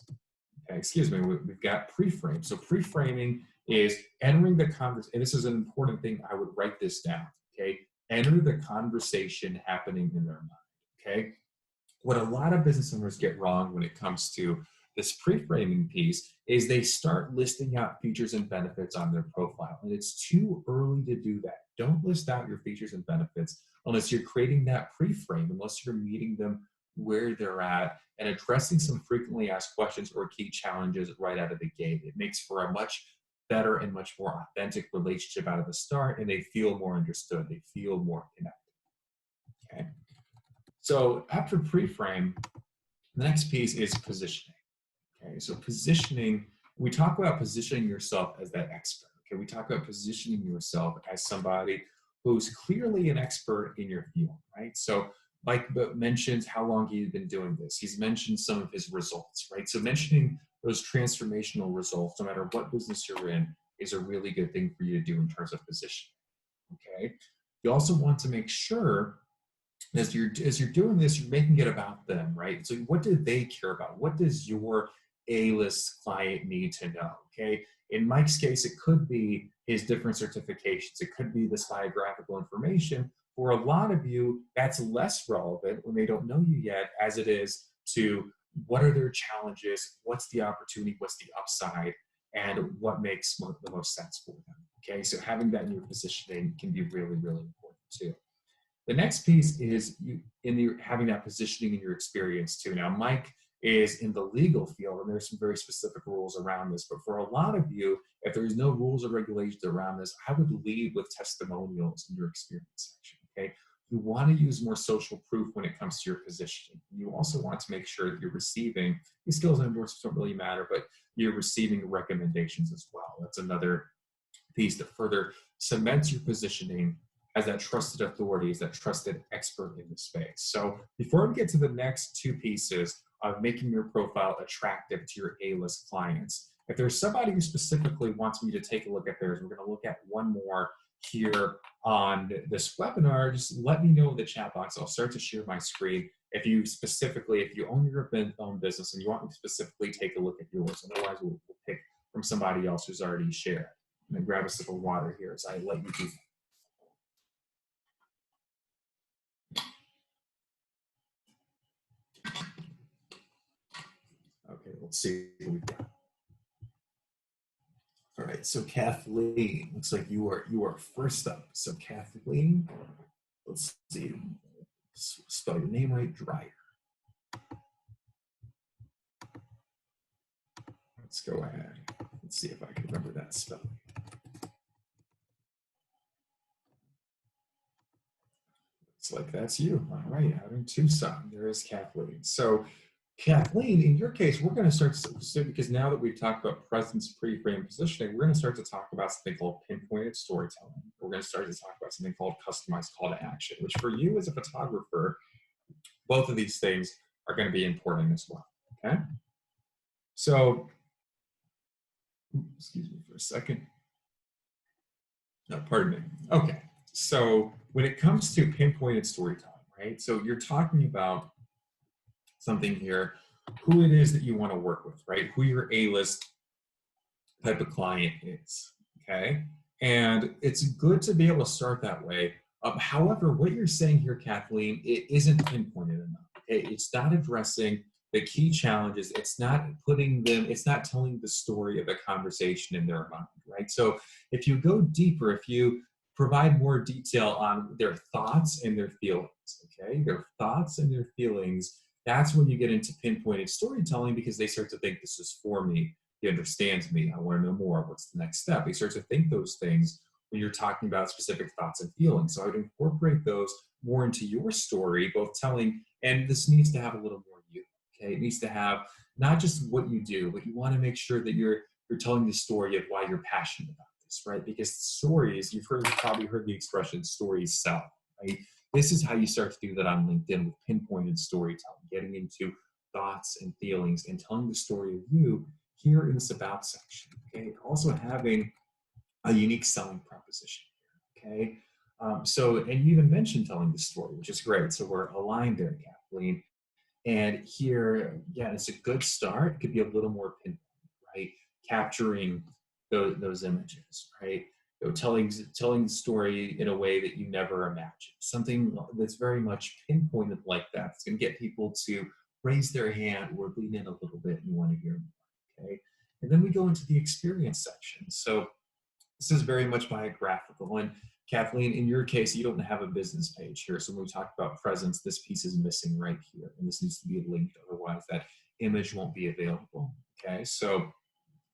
Okay, excuse me, we've got pre-frame. So pre-framing is entering the conversation, and this is an important thing, I would write this down, okay? Enter the conversation happening in their mind, okay? What a lot of business owners get wrong when it comes to this pre-framing piece is they start listing out features and benefits on their profile, and it's too early to do that. Don't list out your features and benefits unless you're creating that pre-frame, unless you're meeting them where they're at and addressing some frequently asked questions or key challenges right out of the gate. It makes for a much better and much more authentic relationship out of the start, and they feel more understood. They feel more connected. Okay. So after pre-frame, the next piece is positioning. Okay. So positioning, we talk about positioning yourself as that expert. Okay. We talk about positioning yourself as somebody who's clearly an expert in your field, right? So Mike mentioned how long he's been doing this. He's mentioned some of his results, right? So mentioning those transformational results, no matter what business you're in, is a really good thing for you to do in terms of positioning, okay? You also want to make sure as you're doing this, you're making it about them, right? So what do they care about? What does your A-list client need to know, okay? In Mike's case, it could be his different certifications. It could be this biographical information. For a lot of you, that's less relevant when they don't know you yet as it is to what are their challenges, what's the opportunity, what's the upside, and what makes the most sense for them, okay? So having that in your positioning can be really, really important too. The next piece is having that positioning in your experience too. Now, Mike is in the legal field, and there's some very specific rules around this. But for a lot of you, if there's no rules or regulations around this, I would lead with testimonials in your experience section, okay? You want to use more social proof when it comes to your positioning. You also want to make sure that you're receiving, these skills and endorsements don't really matter, but you're receiving recommendations as well. That's another piece that further cements your positioning as that trusted authority, as that trusted expert in the space. So before we get to the next two pieces of making your profile attractive to your A-list clients, if there's somebody who specifically wants me to take a look at theirs, we're going to look at one more here on this webinar. Just let me know in the chat box. I'll start to share my screen. If you own your own business and you want me to specifically take a look at yours, otherwise we'll pick from somebody else who's already shared. I'm going to grab a sip of water here as I let you do that. Okay, let's see what we've got. All right, so Kathleen, looks like you are first up. So Kathleen, let's see, spell your name right, Dreyer. Let's go ahead. Let's see if I can remember that spelling. Looks like that's you. All right, out in Tucson, there is Kathleen. So Kathleen, in your case, we're going to start to, because now that we've talked about presence, pre-frame, positioning, we're going to start to talk about something called pinpointed storytelling. We're going to start to talk about something called customized call to action, which for you as a photographer, both of these things are going to be important as well, okay? So, excuse me for a second. No, pardon me. Okay, so when it comes to pinpointed storytelling, right? So you're talking about something here, who it is that you want to work with, right? Who your A-list type of client is, okay? And it's good to be able to start that way. However, what you're saying here, Kathleen, it isn't pinpointed enough, okay? It's not addressing the key challenges. It's not it's not telling the story of a conversation in their mind, right? So if you go deeper, if you provide more detail on their thoughts and their feelings, okay? Their thoughts and their feelings, that's when you get into pinpointed storytelling, because they start to think, this is for me. He understands me. I want to know more. What's the next step? They start to think those things when you're talking about specific thoughts and feelings. So I would incorporate those more into your story, both telling, and this needs to have a little more you. Okay, it needs to have not just what you do, but you want to make sure that you're telling the story of why you're passionate about this, right? Because stories, probably heard the expression stories sell, right? This is how you start to do that on LinkedIn with pinpointed storytelling, getting into thoughts and feelings and telling the story of you here in this about section. Okay, also having a unique selling proposition here. Okay, and you even mentioned telling the story, which is great. So we're aligned there, Kathleen. And here, yeah, it's a good start. It could be a little more pinpoint, right? Capturing those images, right? Telling the story in a way that you never imagined. Something that's very much pinpointed like that. It's going to get people to raise their hand or lean in a little bit and want to hear more, okay? And then we go into the experience section. So this is very much biographical. And Kathleen, in your case, you don't have a business page here. So when we talk about presence, this piece is missing right here. And this needs to be linked, otherwise that image won't be available. Okay, so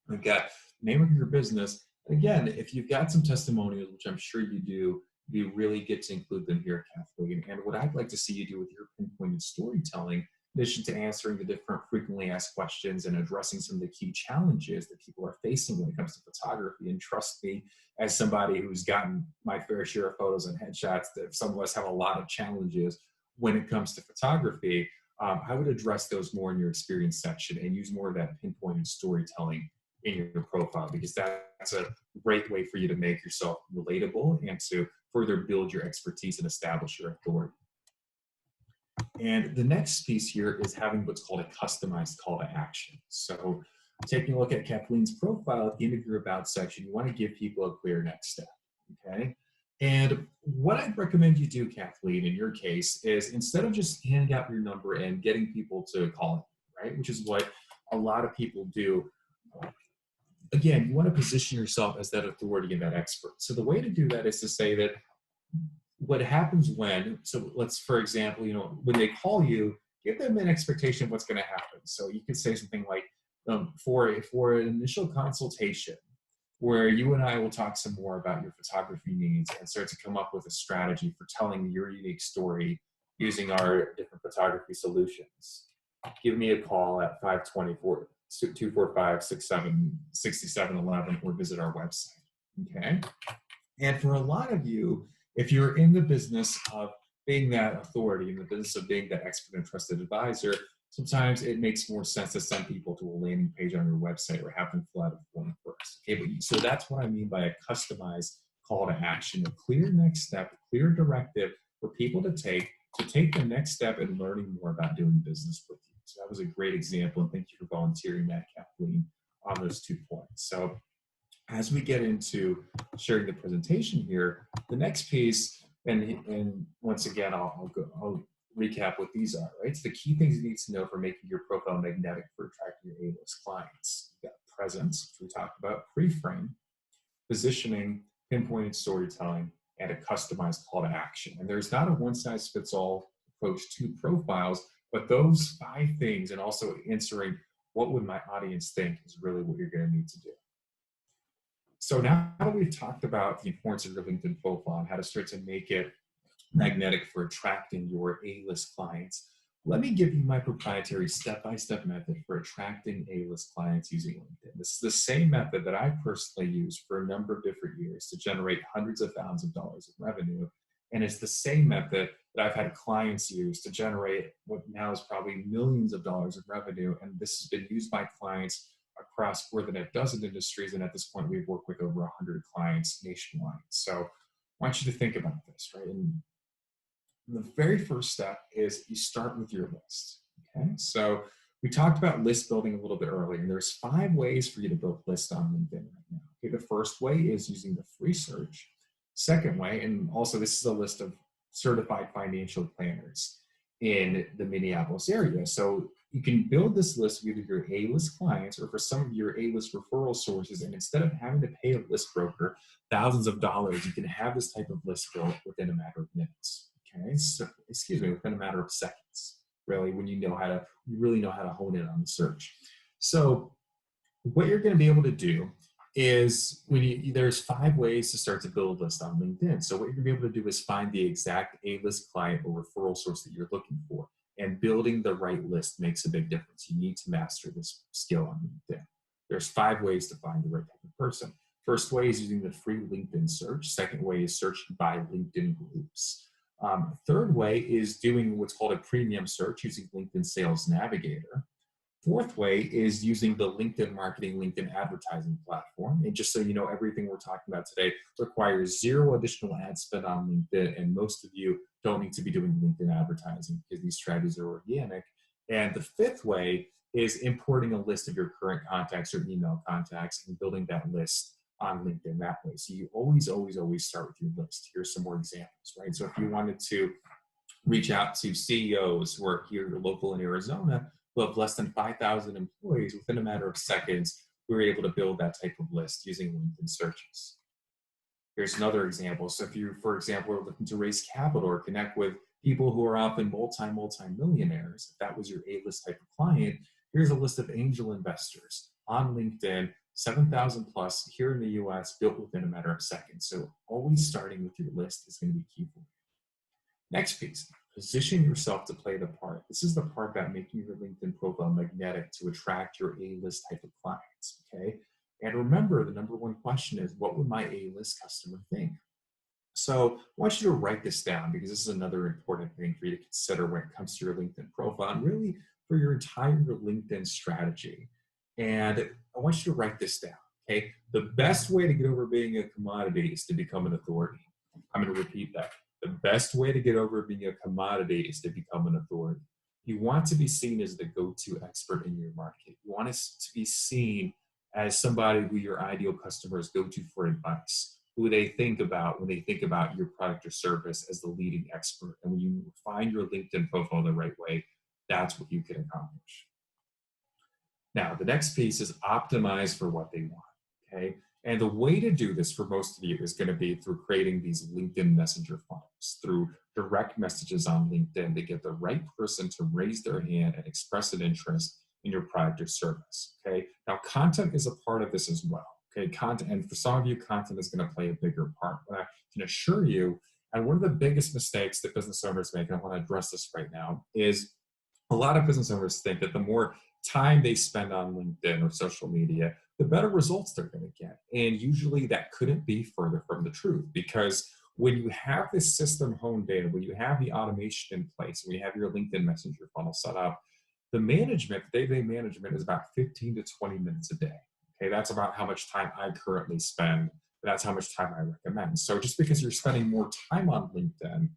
we've got name of your business. Again, if you've got some testimonials, which I'm sure you do, you really get to include them here, Kathleen. And what I'd like to see you do with your pinpointed storytelling, in addition to answering the different frequently asked questions and addressing some of the key challenges that people are facing when it comes to photography. And trust me, as somebody who's gotten my fair share of photos and headshots, that some of us have a lot of challenges when it comes to photography. I would address those more in your experience section and use more of that pinpointed storytelling in your profile, because that's a great way for you to make yourself relatable and to further build your expertise and establish your authority. And the next piece here is having what's called a customized call to action. So taking a look at Kathleen's profile at the end of your about section, you want to give people a clear next step, okay? And what I'd recommend you do, Kathleen, in your case, is instead of just handing out your number and getting people to call it, right, which is what a lot of people do, again, you want to position yourself as that authority and that expert. So the way to do that is to say that what happens so let's, for example, when they call you, give them an expectation of what's going to happen. So you could say something like, for an initial consultation, where you and I will talk some more about your photography needs and start to come up with a strategy for telling your unique story using our different photography solutions. Give me a call at 524-245-6711 or visit our website, okay? And for a lot of you, if you're in the business of being that authority, in the business of being that expert and trusted advisor, sometimes it makes more sense to send people to a landing page on your website or have them fill out a form first. Okay, so that's what I mean by a customized call to action, a clear next step, a clear directive for people to take the next step in learning more about doing business with you. So that was a great example, and thank you for volunteering that, Kathleen, on those 2 points. So as we get into sharing the presentation here, the next piece, and once again, I'll recap what these are, right? So the key things you need to know for making your profile magnetic for attracting your A-list clients. You've got presence, which we talked about, pre-frame, positioning, pinpointed storytelling, and a customized call to action. And there's not a one-size-fits-all approach to profiles, but those 5 things, and also answering what would my audience think, is really what you're going to need to do. So now that we've talked about the importance of your LinkedIn profile and how to start to make it magnetic for attracting your A-list clients, let me give you my proprietary step-by-step method for attracting A-list clients using LinkedIn. This is the same method that I personally used for a number of different years to generate hundreds of thousands of dollars in revenue. And it's the same method that I've had clients use to generate what now is probably millions of dollars of revenue. And this has been used by clients across more than a dozen industries. And at this point, we've worked with over 100 clients nationwide. So I want you to think about this, right? And the very first step is you start with your list, okay? So we talked about list building a little bit earlier, and there's 5 ways for you to build lists on LinkedIn right now. Okay, the first way is using the free search. Second way, and also this is a list of certified financial planners in the Minneapolis area. So you can build this list with either your A-list clients or for some of your A-list referral sources, and instead of having to pay a list broker thousands of dollars, you can have this type of list built within a matter of minutes. Okay, so within a matter of seconds, really, when you really know how to hone in on the search. So what you're going to be able to do is there's 5 ways to start to build a list on LinkedIn. So what you're gonna be able to do is find the exact A-list client or referral source that you're looking for. And building the right list makes a big difference. You need to master this skill on LinkedIn. There's 5 ways to find the right type of person. First way is using the free LinkedIn search. Second way is searching by LinkedIn groups. Third way is doing what's called a premium search using LinkedIn Sales Navigator. Fourth way is using the LinkedIn marketing, LinkedIn advertising platform. And just so you know, everything we're talking about today requires zero additional ad spend on LinkedIn. And most of you don't need to be doing LinkedIn advertising because these strategies are organic. And the fifth way is importing a list of your current contacts or email contacts and building that list on LinkedIn that way. So you always, always, always start with your list. Here's some more examples, right? So if you wanted to reach out to CEOs who are here local in Arizona who have less than 5,000 employees, within a matter of seconds, we were able to build that type of list using LinkedIn searches. Here's another example. So if you, for example, are looking to raise capital or connect with people who are often multi-millionaires, if that was your A-list type of client, here's a list of angel investors on LinkedIn, 7,000 plus here in the US, built within a matter of seconds. So always starting with your list is going to be key for you. Next piece, position yourself to play the part. This is the part about making your LinkedIn profile magnetic to attract your A-list type of clients, okay? And remember, the number one question is, what would my A-list customer think? So I want you to write this down because this is another important thing for you to consider when it comes to your LinkedIn profile and really for your entire LinkedIn strategy. And I want you to write this down, okay? The best way to get over being a commodity is to become an authority. I'm going to repeat that. The best way to get over being a commodity is to become an authority. You want to be seen as the go-to expert in your market. You want us to be seen as somebody who your ideal customers go to for advice, who they think about when they think about your product or service as the leading expert. And when you find your LinkedIn profile the right way, that's what you can accomplish. Now, the next piece is optimize for what they want, okay? And the way to do this for most of you is going to be through creating these LinkedIn Messenger funnels, through direct messages on LinkedIn to get the right person to raise their hand and express an interest in your product or service, okay? Now, content is a part of this as well, okay? Content, and for some of you, content is going to play a bigger part. But I can assure you, and one of the biggest mistakes that business owners make, and I want to address this right now, is a lot of business owners think that the more time they spend on LinkedIn or social media, the better results they're going to get. And usually that couldn't be further from the truth, because when you have this system honed in, when you have the automation in place, when you have your LinkedIn Messenger funnel set up, the management, day-to-day management is about 15 to 20 minutes a day. Okay, that's about how much time I currently spend. That's how much time I recommend. So just because you're spending more time on LinkedIn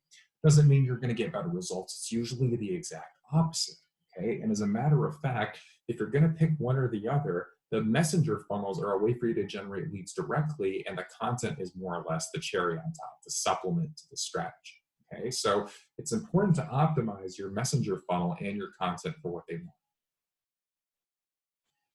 doesn't mean you're going to get better results. It's usually the exact opposite. Okay, and as a matter of fact, if you're going to pick one or the other, the messenger funnels are a way for you to generate leads directly, and the content is more or less the cherry on top, the supplement to the strategy. Okay, so it's important to optimize your messenger funnel and your content for what they want.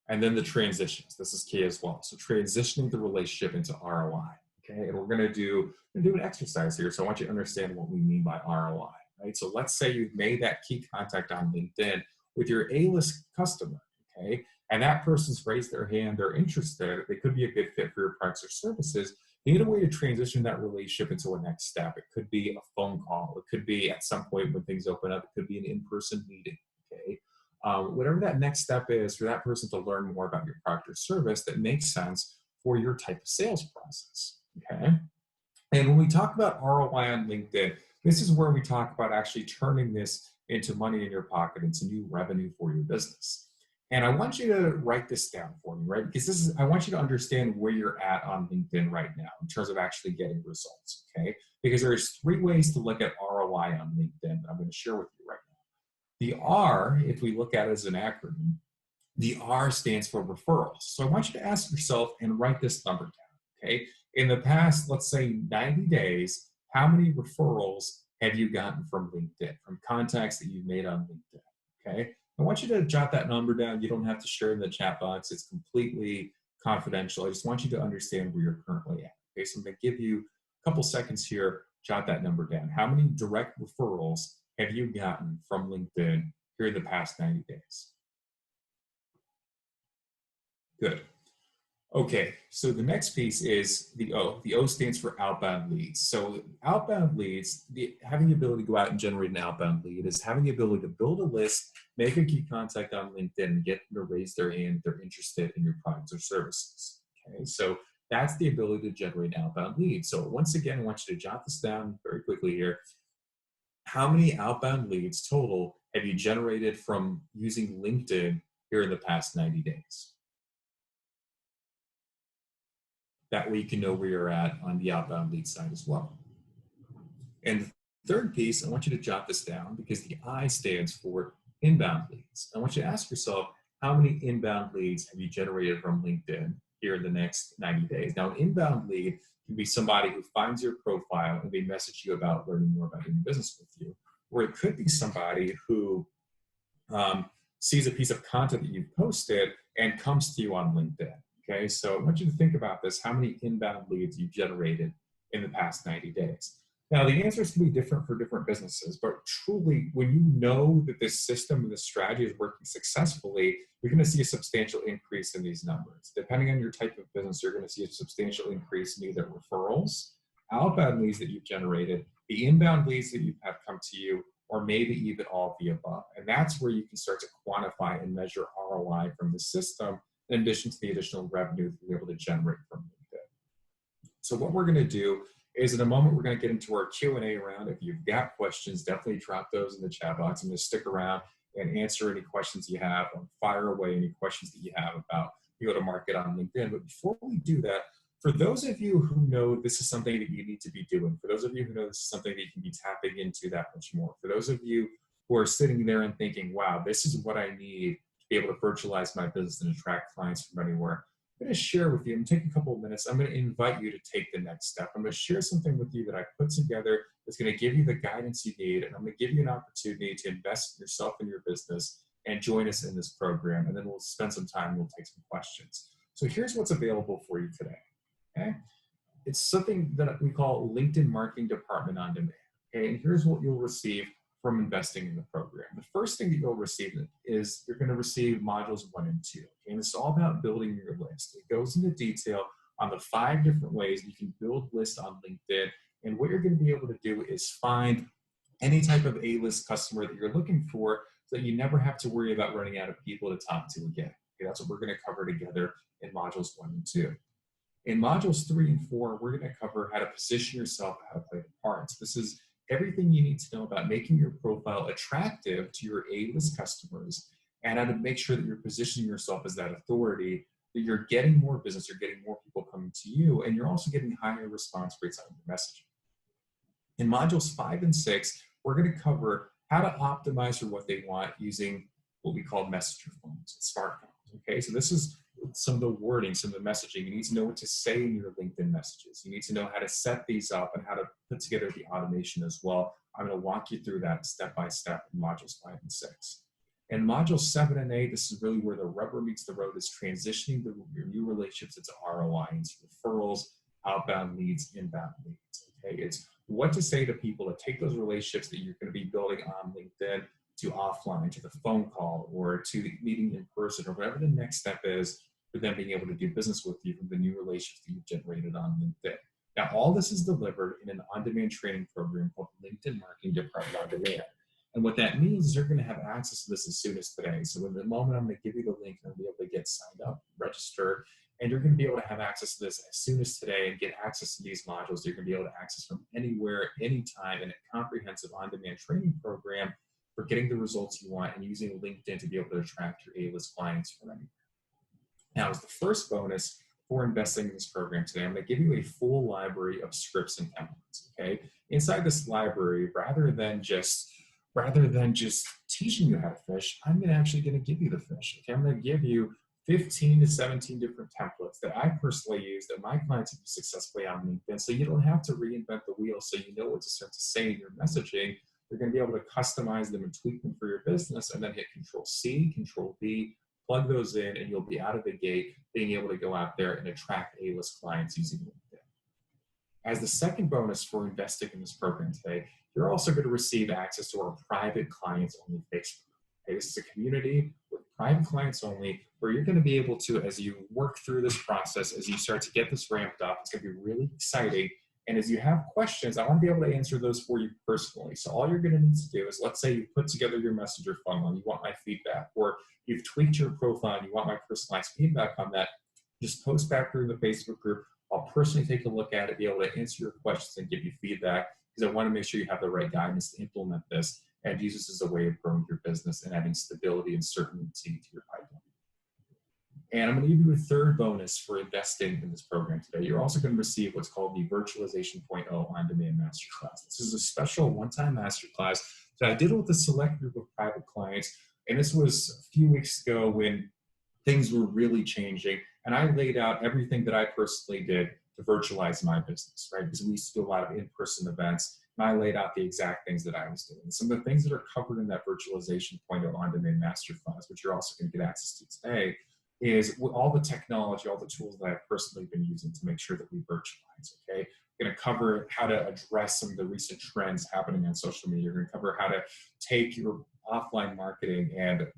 And then the transitions, this is key as well. So transitioning the relationship into ROI. Okay, and we're going to do an exercise here. So I want you to understand what we mean by ROI. Right? So let's say you've made that key contact on LinkedIn with your A-list customer, okay? And that person's raised their hand, they're interested, they could be a good fit for your products or services. You need a way to transition that relationship into a next step. It could be a phone call. It could be at some point when things open up, it could be an in-person meeting, okay? Whatever that next step is for that person to learn more about your product or service that makes sense for your type of sales process, okay? And when we talk about ROI on LinkedIn, this is where we talk about actually turning this into money in your pocket, into new revenue for your business. And I want you to write this down for me, right? Because I want you to understand where you're at on LinkedIn right now in terms of actually getting results, okay? Because there's 3 ways to look at ROI on LinkedIn that I'm going to share with you right now. The R, if we look at it as an acronym, the R stands for referrals. So I want you to ask yourself and write this number down, okay? In the past, let's say 90 days, how many referrals have you gotten from LinkedIn, from contacts that you've made on LinkedIn, okay? I want you to jot that number down. You don't have to share in the chat box. It's completely confidential. I just want you to understand where you're currently at, okay? So I'm gonna give you a couple seconds here, jot that number down. How many direct referrals have you gotten from LinkedIn here in the past 90 days? Good. Okay, so the next piece is the O. The O stands for outbound leads. So outbound leads, having the ability to go out and generate an outbound lead is having the ability to build a list, make a key contact on LinkedIn, and get them to raise their hand if they're interested in your products or services. Okay, so that's the ability to generate an outbound lead. So once again, I want you to jot this down very quickly here. How many outbound leads total have you generated from using LinkedIn here in the past 90 days? That way you can know where you're at on the outbound lead side as well. And the third piece, I want you to jot this down because the I stands for inbound leads. I want you to ask yourself, how many inbound leads have you generated from LinkedIn here in the next 90 days? Now, an inbound lead can be somebody who finds your profile and they message you about learning more about doing business with you. Or it could be somebody who sees a piece of content that you've posted and comes to you on LinkedIn. Okay, so I want you to think about this, how many inbound leads you've generated in the past 90 days. Now, the answers can be different for different businesses, but truly, when you know that this system and this strategy is working successfully, you're going to see a substantial increase in these numbers. Depending on your type of business, you're going to see a substantial increase in either referrals, outbound leads that you've generated, the inbound leads that you've had come to you, or maybe even all of the above. And that's where you can start to quantify and measure ROI from the system, in addition to the additional revenue that you're able to generate from LinkedIn. So what we're going to do is in a moment, we're going to get into our Q&A round. If you've got questions, definitely drop those in the chat box. I'm going to stick around and answer any questions you have or fire away any questions that you have about go-to-market on LinkedIn. But before we do that, for those of you who know this is something that you need to be doing, for those of you who know this is something that you can be tapping into that much more, for those of you who are sitting there and thinking, wow, this is what I need to be able to virtualize my business and attract clients from anywhere, I'm going to share with you, I'm going to take a couple of minutes, I'm going to invite you to take the next step. I'm going to share something with you that I put together that's going to give you the guidance you need, and I'm going to give you an opportunity to invest in yourself and your business and join us in this program, and then we'll spend some time and we'll take some questions. So here's what's available for you today. Okay, it's something that we call LinkedIn Marketing Department on Demand. Okay, and here's what you'll receive from investing in the program. The first thing that you'll receive is you're going to receive modules 1 and 2. Okay, and it's all about building your list. It goes into detail on the 5 different ways you can build lists on LinkedIn. And what you're going to be able to do is find any type of A-list customer that you're looking for so that you never have to worry about running out of people to talk to again. Okay, that's what we're going to cover together in modules 1 and 2. In modules 3 and 4, we're going to cover how to position yourself, how to play the parts. This is everything you need to know about making your profile attractive to your A-list customers and how to make sure that you're positioning yourself as that authority, that you're getting more business, you're getting more people coming to you, and you're also getting higher response rates on your messaging. In modules 5 and 6, we're going to cover how to optimize for what they want using what we call messenger phones, smartphones. Okay, so this is some of the wording, some of the messaging. You need to know what to say in your LinkedIn messages. You need to know how to set these up and how to put together the automation as well. I'm going to walk you through that step by step in modules 5 and 6. In modules 7 and 8, this is really where the rubber meets the road, is transitioning your new relationships into ROI, into referrals, outbound leads, inbound leads. Okay, it's what to say to people to take those relationships that you're going to be building on LinkedIn to offline, to the phone call, or to the meeting in person, or whatever the next step is for them being able to do business with you from the new relationships that you've generated on LinkedIn. Now, all this is delivered in an on-demand training program called LinkedIn Marketing Department on Demand. And what that means is you're going to have access to this as soon as today. So in the moment, I'm going to give you the link and you'll be able to get signed up, register, and you're going to be able to have access to this as soon as today and get access to these modules. You're going to be able to access from anywhere, anytime, in a comprehensive on-demand training program for getting the results you want and using LinkedIn to be able to attract your A-list clients from anywhere. Now, as the first bonus for investing in this program today, I'm going to give you a full library of scripts and templates. Okay, inside this library, rather than just teaching you how to fish, I'm actually going to give you the fish. Okay, I'm going to give you 15 to 17 different templates that I personally use that my clients have used successfully on LinkedIn. So you don't have to reinvent the wheel. So you know what to start to say in your messaging. You're going to be able to customize them and tweak them for your business, and then hit Control-C, Control-V, plug those in, and you'll be out of the gate being able to go out there and attract A-list clients using LinkedIn. As the second bonus for investing in this program today, you're also going to receive access to our private clients only Facebook. Okay, this is a community with private clients only, where you're going to be able to, as you work through this process, as you start to get this ramped up, it's going to be really exciting. And as you have questions, I want to be able to answer those for you personally. So all you're going to need to do is, let's say you put together your messenger funnel and you want my feedback, or you've tweaked your profile and you want my personalized feedback on that, just post back through the Facebook group. I'll personally take a look at it, be able to answer your questions and give you feedback, because I want to make sure you have the right guidance to implement this and use this as a way of growing your business and adding stability and certainty to your pipeline. And I'm going to give you a third bonus for investing in this program today. You're also going to receive what's called the Virtualization 0.0 On-Demand Masterclass. This is a special one-time masterclass that I did with a select group of private clients. And this was a few weeks ago when things were really changing. And I laid out everything that I personally did to virtualize my business, right? Because we used to do a lot of in-person events. And I laid out the exact things that I was doing. Some of the things that are covered in that Virtualization 0.0 On-Demand Masterclass, which you're also going to get access to today, is all the technology, all the tools that I've personally been using to make sure that we virtualize, okay? We're going to cover how to address some of the recent trends happening on social media. We're going to cover how to take your offline marketing and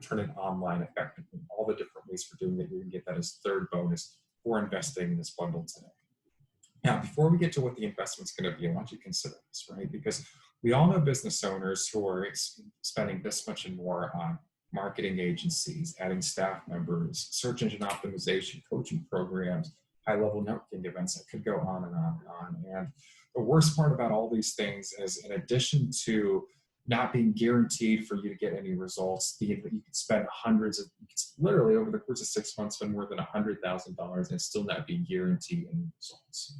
turn it online effectively. All the different ways for doing that. You're going to get that as third bonus for investing in this bundle today. Now, before we get to what the investment's going to be, I want you to consider this, right? Because we all know business owners who are spending this much and more on marketing agencies, adding staff members, search engine optimization, coaching programs, high-level networking events. That could go on and on and on. And the worst part about all these things is, in addition to not being guaranteed for you to get any results, you could spend literally over the course of 6 months, spend more than $100,000 and still not be guaranteed any results.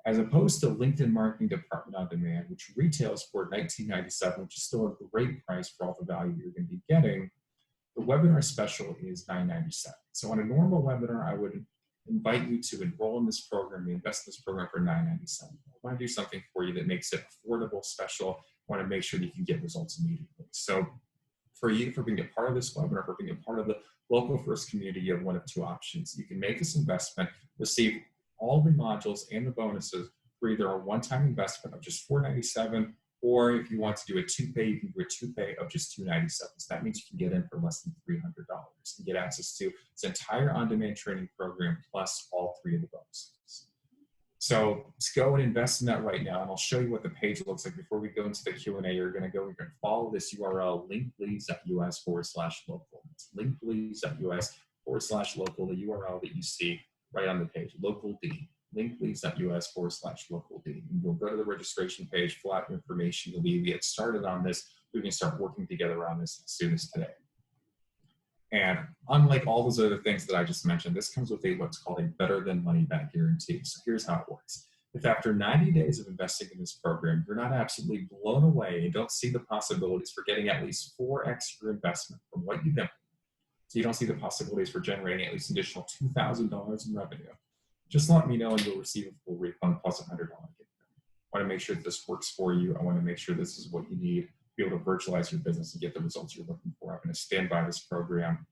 As opposed to LinkedIn Marketing Department on Demand, which retails for $19.97, which is still a great price for all the value you're going to be getting, the webinar special is $9.97. So on a normal webinar, I would invite you to enroll in this program, invest in this program for $9.97. I want to do something for you that makes it affordable, special. I want to make sure that you can get results immediately. So for you, for being a part of this webinar, for being a part of the local first community, you have one of two options. You can make this investment, receive all the modules and the bonuses for either a one-time investment of just $4.97, or if you want to do a two-pay, you can do a two-pay of just $2.97. So that means you can get in for less than $300 and get access to this entire on-demand training program plus all three of the bonuses. So let's go and invest in that right now, and I'll show you what the page looks like. Before we go into the Q&A, you're going to follow this URL, linkbleeds.us/local. It's linkbleeds.us/local, the URL that you see right on the page, local D, linkbleeds.us/local D. And you'll go to the registration page, fill out your information, you'll be get started on this. We can start working together on this as soon as today. And unlike all those other things that I just mentioned, this comes with what's called a better than money back guarantee. So here's how it works. If after 90 days of investing in this program, you're not absolutely blown away and don't see the possibilities for getting at least 4x your investment from what you've done, so you don't see the possibilities for generating at least an additional $2,000 in revenue, just let me know and you'll receive a full refund plus $100 gift card. I want to make sure that this works for you. I want to make sure this is what you need to be able to virtualize your business and get the results you're looking for. I'm going to stand by this program,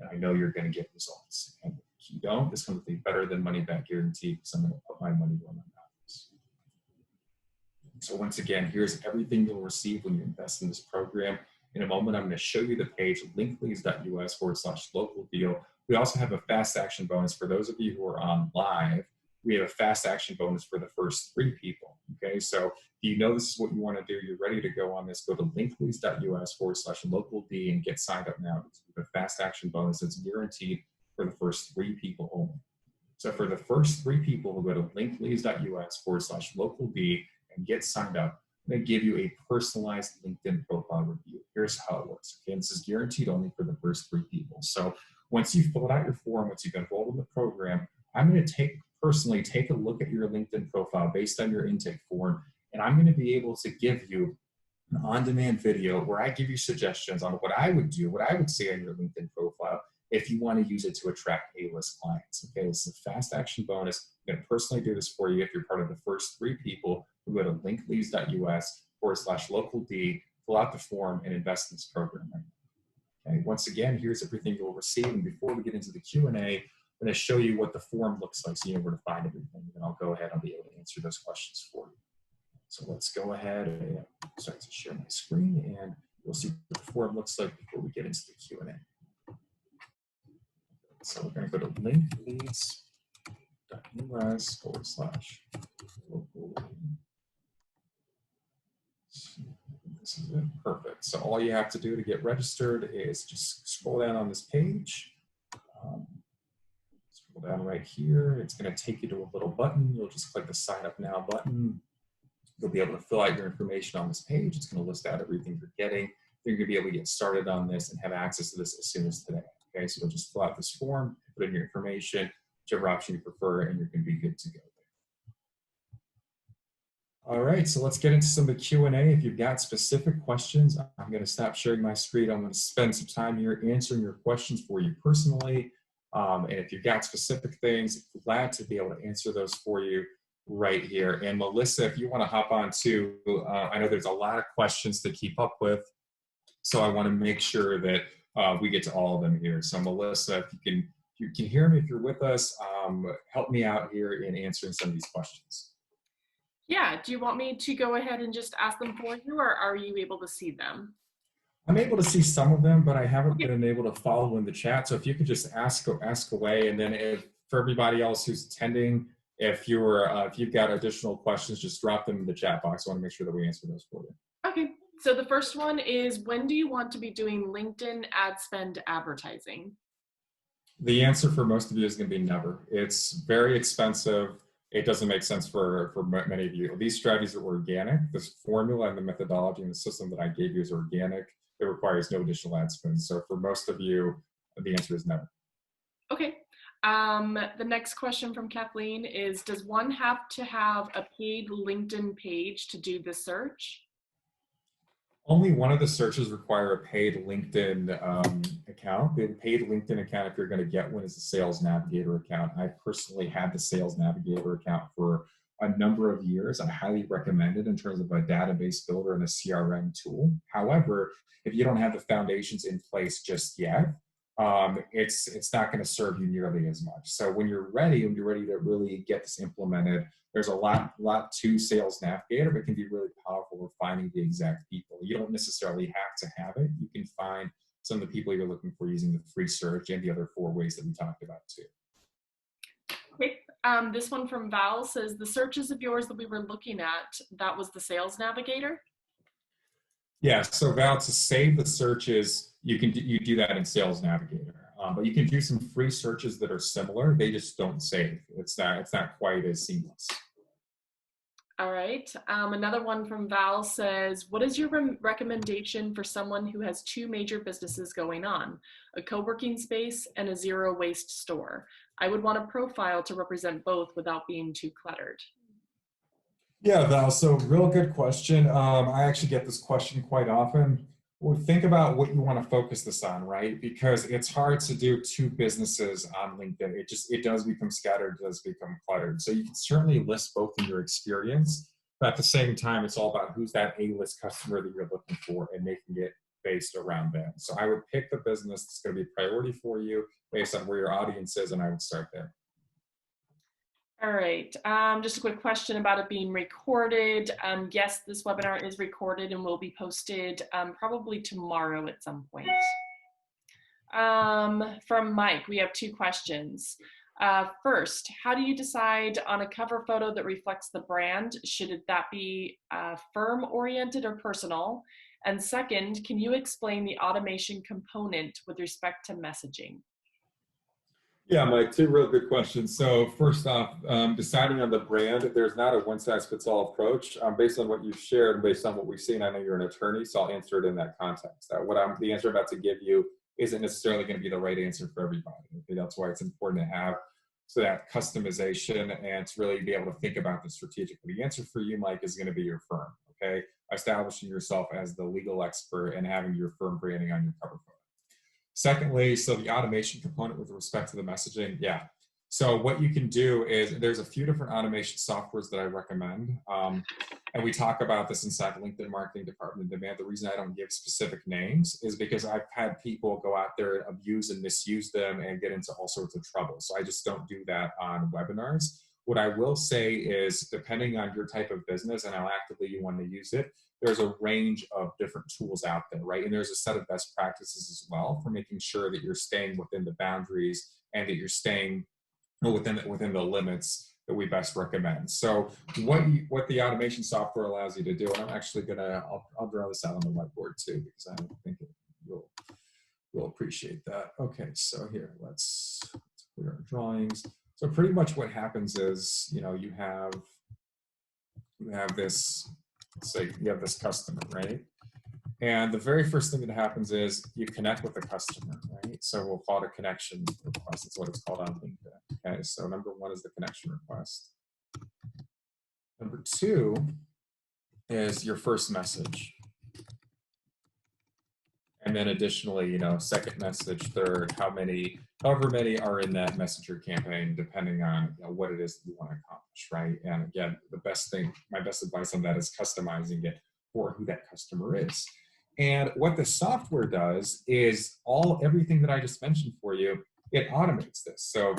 and I know you're going to get results. And if you don't, this comes with a better than money back guarantee, because I'm going to put my money where my mouth is. So once again, here's everything you'll receive when you invest in this program. In a moment, I'm going to show you the page, linkbleeds.us/local deal. We also have a fast action bonus for those of you who are on live. We have a fast action bonus for the first 3 people. Okay, so if you know this is what you want to do, you're ready to go on this, go to linkbleeds.us/local D and get signed up now. It's a fast action bonus that's guaranteed for the first 3 people only. So for the first 3 people, we'll go to linkbleeds.us/local D and get signed up. I'm going to give you a personalized LinkedIn profile review. Here's how it works. Okay, and this is guaranteed only for the first 3 people. So once you've filled out your form, once you've enrolled in the program, I'm going to personally take a look at your LinkedIn profile based on your intake form, and I'm going to be able to give you an on-demand video where I give you suggestions on what I would do, what I would say on your LinkedIn profile if you want to use it to attract A-list clients. Okay, it's a fast action bonus. I'm going to personally do this for you if you're part of the first 3 people who go to linkbleeds.us/local D, fill out the form, and invest in this program right now. Okay, once again, here's everything you'll receive. And before we get into the Q&A, I'm going to show you what the form looks like so you know where to find everything. And I'll go ahead and I'll be able to answer those questions for you. So let's go ahead and start to share my screen, and we'll see what the form looks like before we get into the Q&A. So we're going to go to linkleads.us/local. This is it. Perfect. So all you have to do to get registered is just scroll down on this page. Scroll down right here. It's going to take you to a little button. You'll just click the sign up now button. You'll be able to fill out your information on this page. It's going to list out everything you're getting. You're going to be able to get started on this and have access to this as soon as today. Okay, so you'll just fill out this form, put in your information, whichever option you prefer, and you're going to be good to go. All right, so let's get into some of the Q&A. If you've got specific questions, I'm going to stop sharing my screen. I'm going to spend some time here answering your questions for you personally. And if you've got specific things, glad to be able to answer those for you right here. And Melissa, if you want to hop on too, I know there's a lot of questions to keep up with, so I want to make sure that we get to all of them here. So Melissa, if you can hear me, if you're with us, help me out here in answering some of these questions. Yeah, do you want me to go ahead and just ask them for you, or are you able to see them? I'm able to see some of them, but I haven't been able to follow in the chat. So if you could just ask away, and then if for everybody else who's attending, if you've got additional questions, just drop them in the chat box. I want to make sure that we answer those for you. Okay, so the first one is, when do you want to be doing LinkedIn ad spend advertising? The answer for most of you is going to be never. It's very expensive. It doesn't make sense for many of you. These strategies are organic. This formula and the methodology and the system that I gave you is organic. It requires no additional ad spend. So for most of you, the answer is never. Okay. The next question from Kathleen is, does one have to have a paid LinkedIn page to do the search? Only one of the searches require a paid LinkedIn account. The paid LinkedIn account, if you're going to get one, is the Sales Navigator account. I personally had the Sales Navigator account for a number of years. I highly recommend it in terms of a database builder and a CRM tool. However, if you don't have the foundations in place just yet, it's not going to serve you nearly as much. So when you're ready to really get this implemented, there's a lot to Sales Navigator, but it can be really powerful for finding the exact people. You don't necessarily have to have it. You can find some of the people you're looking for using the free search and the other 4 ways that we talked about too. Okay. This one from Val says, the searches of yours that we were looking at, that was the Sales Navigator? Yeah, so Val, to save the searches, you do that in Sales Navigator. But you can do some free searches that are similar. They just don't save. It's not quite as seamless. All right. Another one from Val says, what is your recommendation for someone who has 2 major businesses going on, a co-working space and a zero waste store? I would want a profile to represent both without being too cluttered. Yeah, Val, so real good question. I actually get this question quite often. Well, think about what you want to focus this on, right? Because it's hard to do 2 businesses on LinkedIn. It does become scattered, it does become cluttered. So you can certainly list both in your experience, but at the same time, it's all about who's that A-list customer that you're looking for and making it based around them. So I would pick the business that's going to be a priority for you based on where your audience is, and I would start there. All right, just a quick question about it being recorded. Yes, this webinar is recorded and will be posted probably tomorrow at some point. From Mike, we have 2 questions. First, how do you decide on a cover photo that reflects the brand? Should that be firm-oriented or personal? And second, can you explain the automation component with respect to messaging? Yeah, Mike, 2 real good questions. So first off, deciding on the brand, there's not a one-size-fits-all approach. Based on what you've shared and based on what we've seen, I know you're an attorney, so I'll answer it in that context. The answer I'm about to give you isn't necessarily going to be the right answer for everybody. Okay? That's why it's important to have that customization and to really be able to think about this strategically. The answer for you, Mike, is going to be your firm, okay? Establishing yourself as the legal expert and having your firm branding on your cover photo. Secondly, so the automation component with respect to the messaging, yeah. So what you can do is there's a few different automation softwares that I recommend. And we talk about this inside the LinkedIn marketing department in demand. The reason I don't give specific names is because I've had people go out there and abuse and misuse them and get into all sorts of trouble. So I just don't do that on webinars. What I will say is, depending on your type of business and how actively you want to use it, there's a range of different tools out there, right? And there's a set of best practices as well for making sure that you're staying within the boundaries and that you're staying within the limits that we best recommend. So what the automation software allows you to do, and I'm actually I'll draw this out on the whiteboard too, because I think you'll appreciate that. Okay, so here, let's clear our drawings. So pretty much what happens is, you have this, say you have this customer, right? And the very first thing that happens is you connect with the customer, right? So we'll call it a connection request. That's what it's called on LinkedIn. Okay, so number one is the connection request. Number two is your first message. And then additionally, second message, third, however many are in that messenger campaign, depending on what it is that you want to accomplish, right? And again, my best advice on that is customizing it for who that customer is. And what the software does is everything that I just mentioned for you, it automates this. So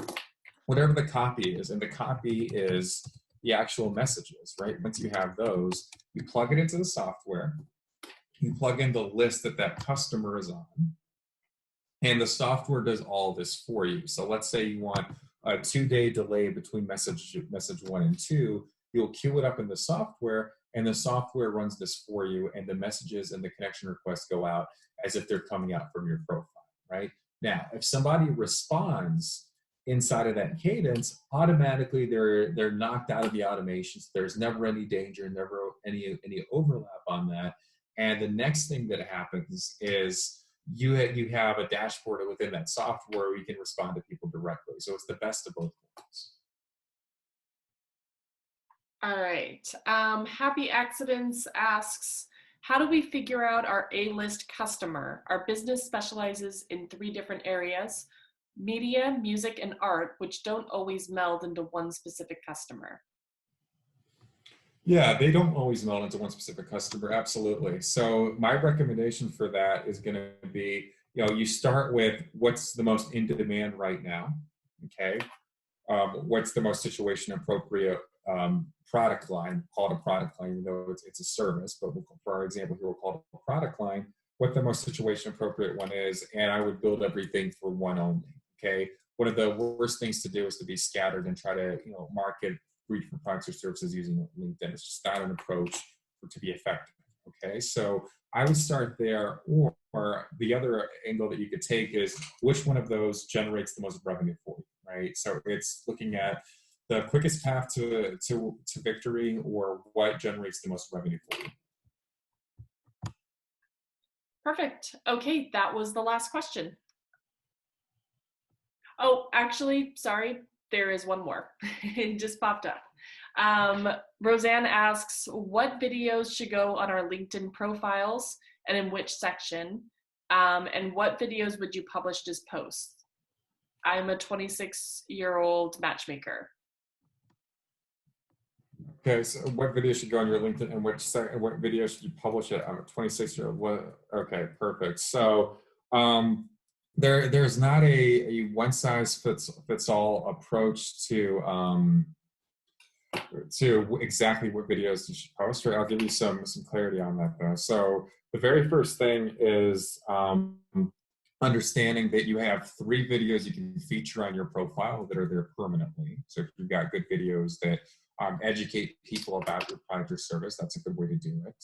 whatever the copy is, and the copy is the actual messages, right? Once you have those, you plug it into the software, you plug in the list that customer is on, and the software does all this for you. So let's say you want a 2-day delay between message 1 and 2, you'll queue it up in the software, and the software runs this for you, and the messages and the connection requests go out as if they're coming out from your profile, right? Now, if somebody responds inside of that cadence, automatically they're knocked out of the automations. There's never any danger, never any overlap on that. And the next thing that happens is you have a dashboard within that software where you can respond to people directly. So it's the best of both worlds. All right. Happy Accidents asks, how do we figure out our A-list customer? Our business specializes in 3 different areas: media, music, and art, which don't always meld into one specific customer. Yeah, they don't always meld into one specific customer, absolutely. So my recommendation for that is going to be, you start with what's the most in demand right now, okay? What's the most situation appropriate product line, call it a product line, even though it's a service, but for our example here, we'll call it a product line, what the most situation appropriate one is, and I would build everything for one only, okay? One of the worst things to do is to be scattered and try to, market 3 different products or services using LinkedIn. It's just not an approach to be effective, okay? So I would start there, or the other angle that you could take is which one of those generates the most revenue for you, right? So it's looking at the quickest path to victory, or what generates the most revenue for you. Perfect. Okay, that was the last question. Oh, actually, sorry, there is one more. It just popped up. Roseanne asks, what videos should go on our LinkedIn profiles and in which section? And what videos would you publish as posts? I'm a 26-year-old matchmaker. Okay, so what video should go on your LinkedIn, and what video should you publish it? I'm a 26-year-old. Okay, perfect. So there's not a one size fits all approach to exactly what videos you should post. Right? I'll give you some clarity on that though. So the very first thing is understanding that you have 3 videos you can feature on your profile that are there permanently. So if you've got good videos that educate people about your product or service, that's a good way to do it.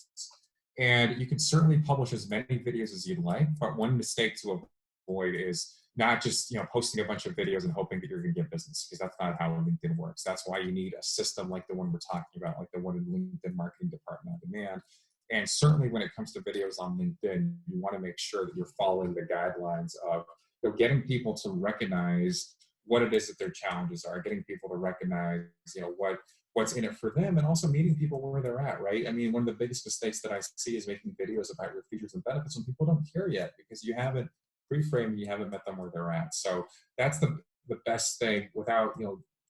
And you can certainly publish as many videos as you'd like, but one mistake to avoid is not just posting a bunch of videos and hoping that you're going to get business, because that's not how LinkedIn works. That's why you need a system like the one we're talking about, like the one in LinkedIn Marketing Department on Demand. And certainly when it comes to videos on LinkedIn, you want to make sure that you're following the guidelines of getting people to recognize what it is that their challenges are, getting people to recognize what's in it for them, and also meeting people where they're at, right? I mean, one of the biggest mistakes that I see is making videos about your features and benefits when people don't care yet, because you haven't pre-framed, you haven't met them where they're at. So that's the best thing, without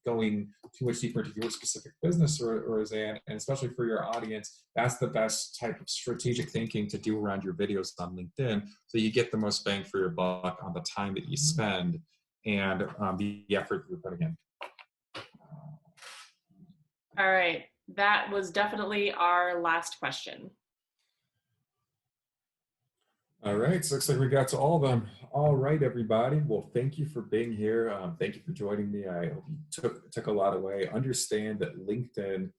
going too much deeper into your specific business, or Roseanne, and especially for your audience, that's the best type of strategic thinking to do around your videos on LinkedIn, so you get the most bang for your buck on the time that you spend and the effort that you're putting in. All right. That was definitely our last question. All right, so looks like we got to all of them. All right, everybody. Well, thank you for being here. Thank you for joining me. I hope you took a lot away. Understand that LinkedIn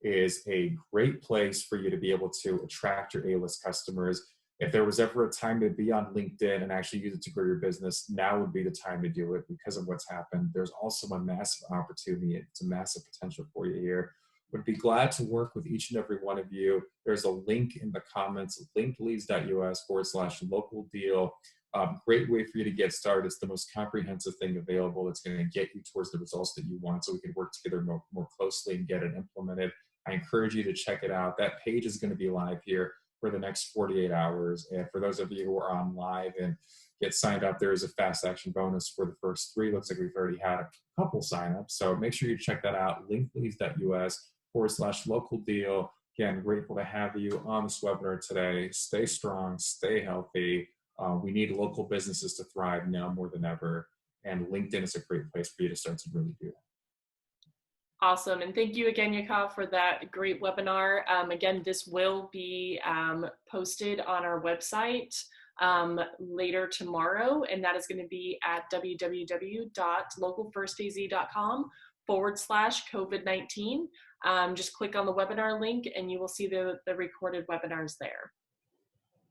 is a great place for you to be able to attract your A-list customers. If there was ever a time to be on LinkedIn and actually use it to grow your business, now would be the time to do it because of what's happened. There's also a massive opportunity. It's a massive potential for you here. Would be glad to work with each and every one of you. There's a link in the comments, linkleads.us/local deal. Great way for you to get started. It's the most comprehensive thing available. It's going to get you towards the results that you want so we can work together more closely and get it implemented. I encourage you to check it out. That page is going to be live here for the next 48 hours. And for those of you who are on live and get signed up, there is a fast action bonus for the first 3. Looks like we've already had a couple signups. So make sure you check that out. linkleads.us/local deal. Again, grateful to have you on this webinar today. Stay strong, stay healthy. We need local businesses to thrive now more than ever. And LinkedIn is a great place for you to start to really do that. Awesome. And thank you again, Yakov, for that great webinar. Again, this will be posted on our website later tomorrow, and that is going to be at www.localfirstaz.com/COVID-19. Just click on the webinar link and you will see the recorded webinars there.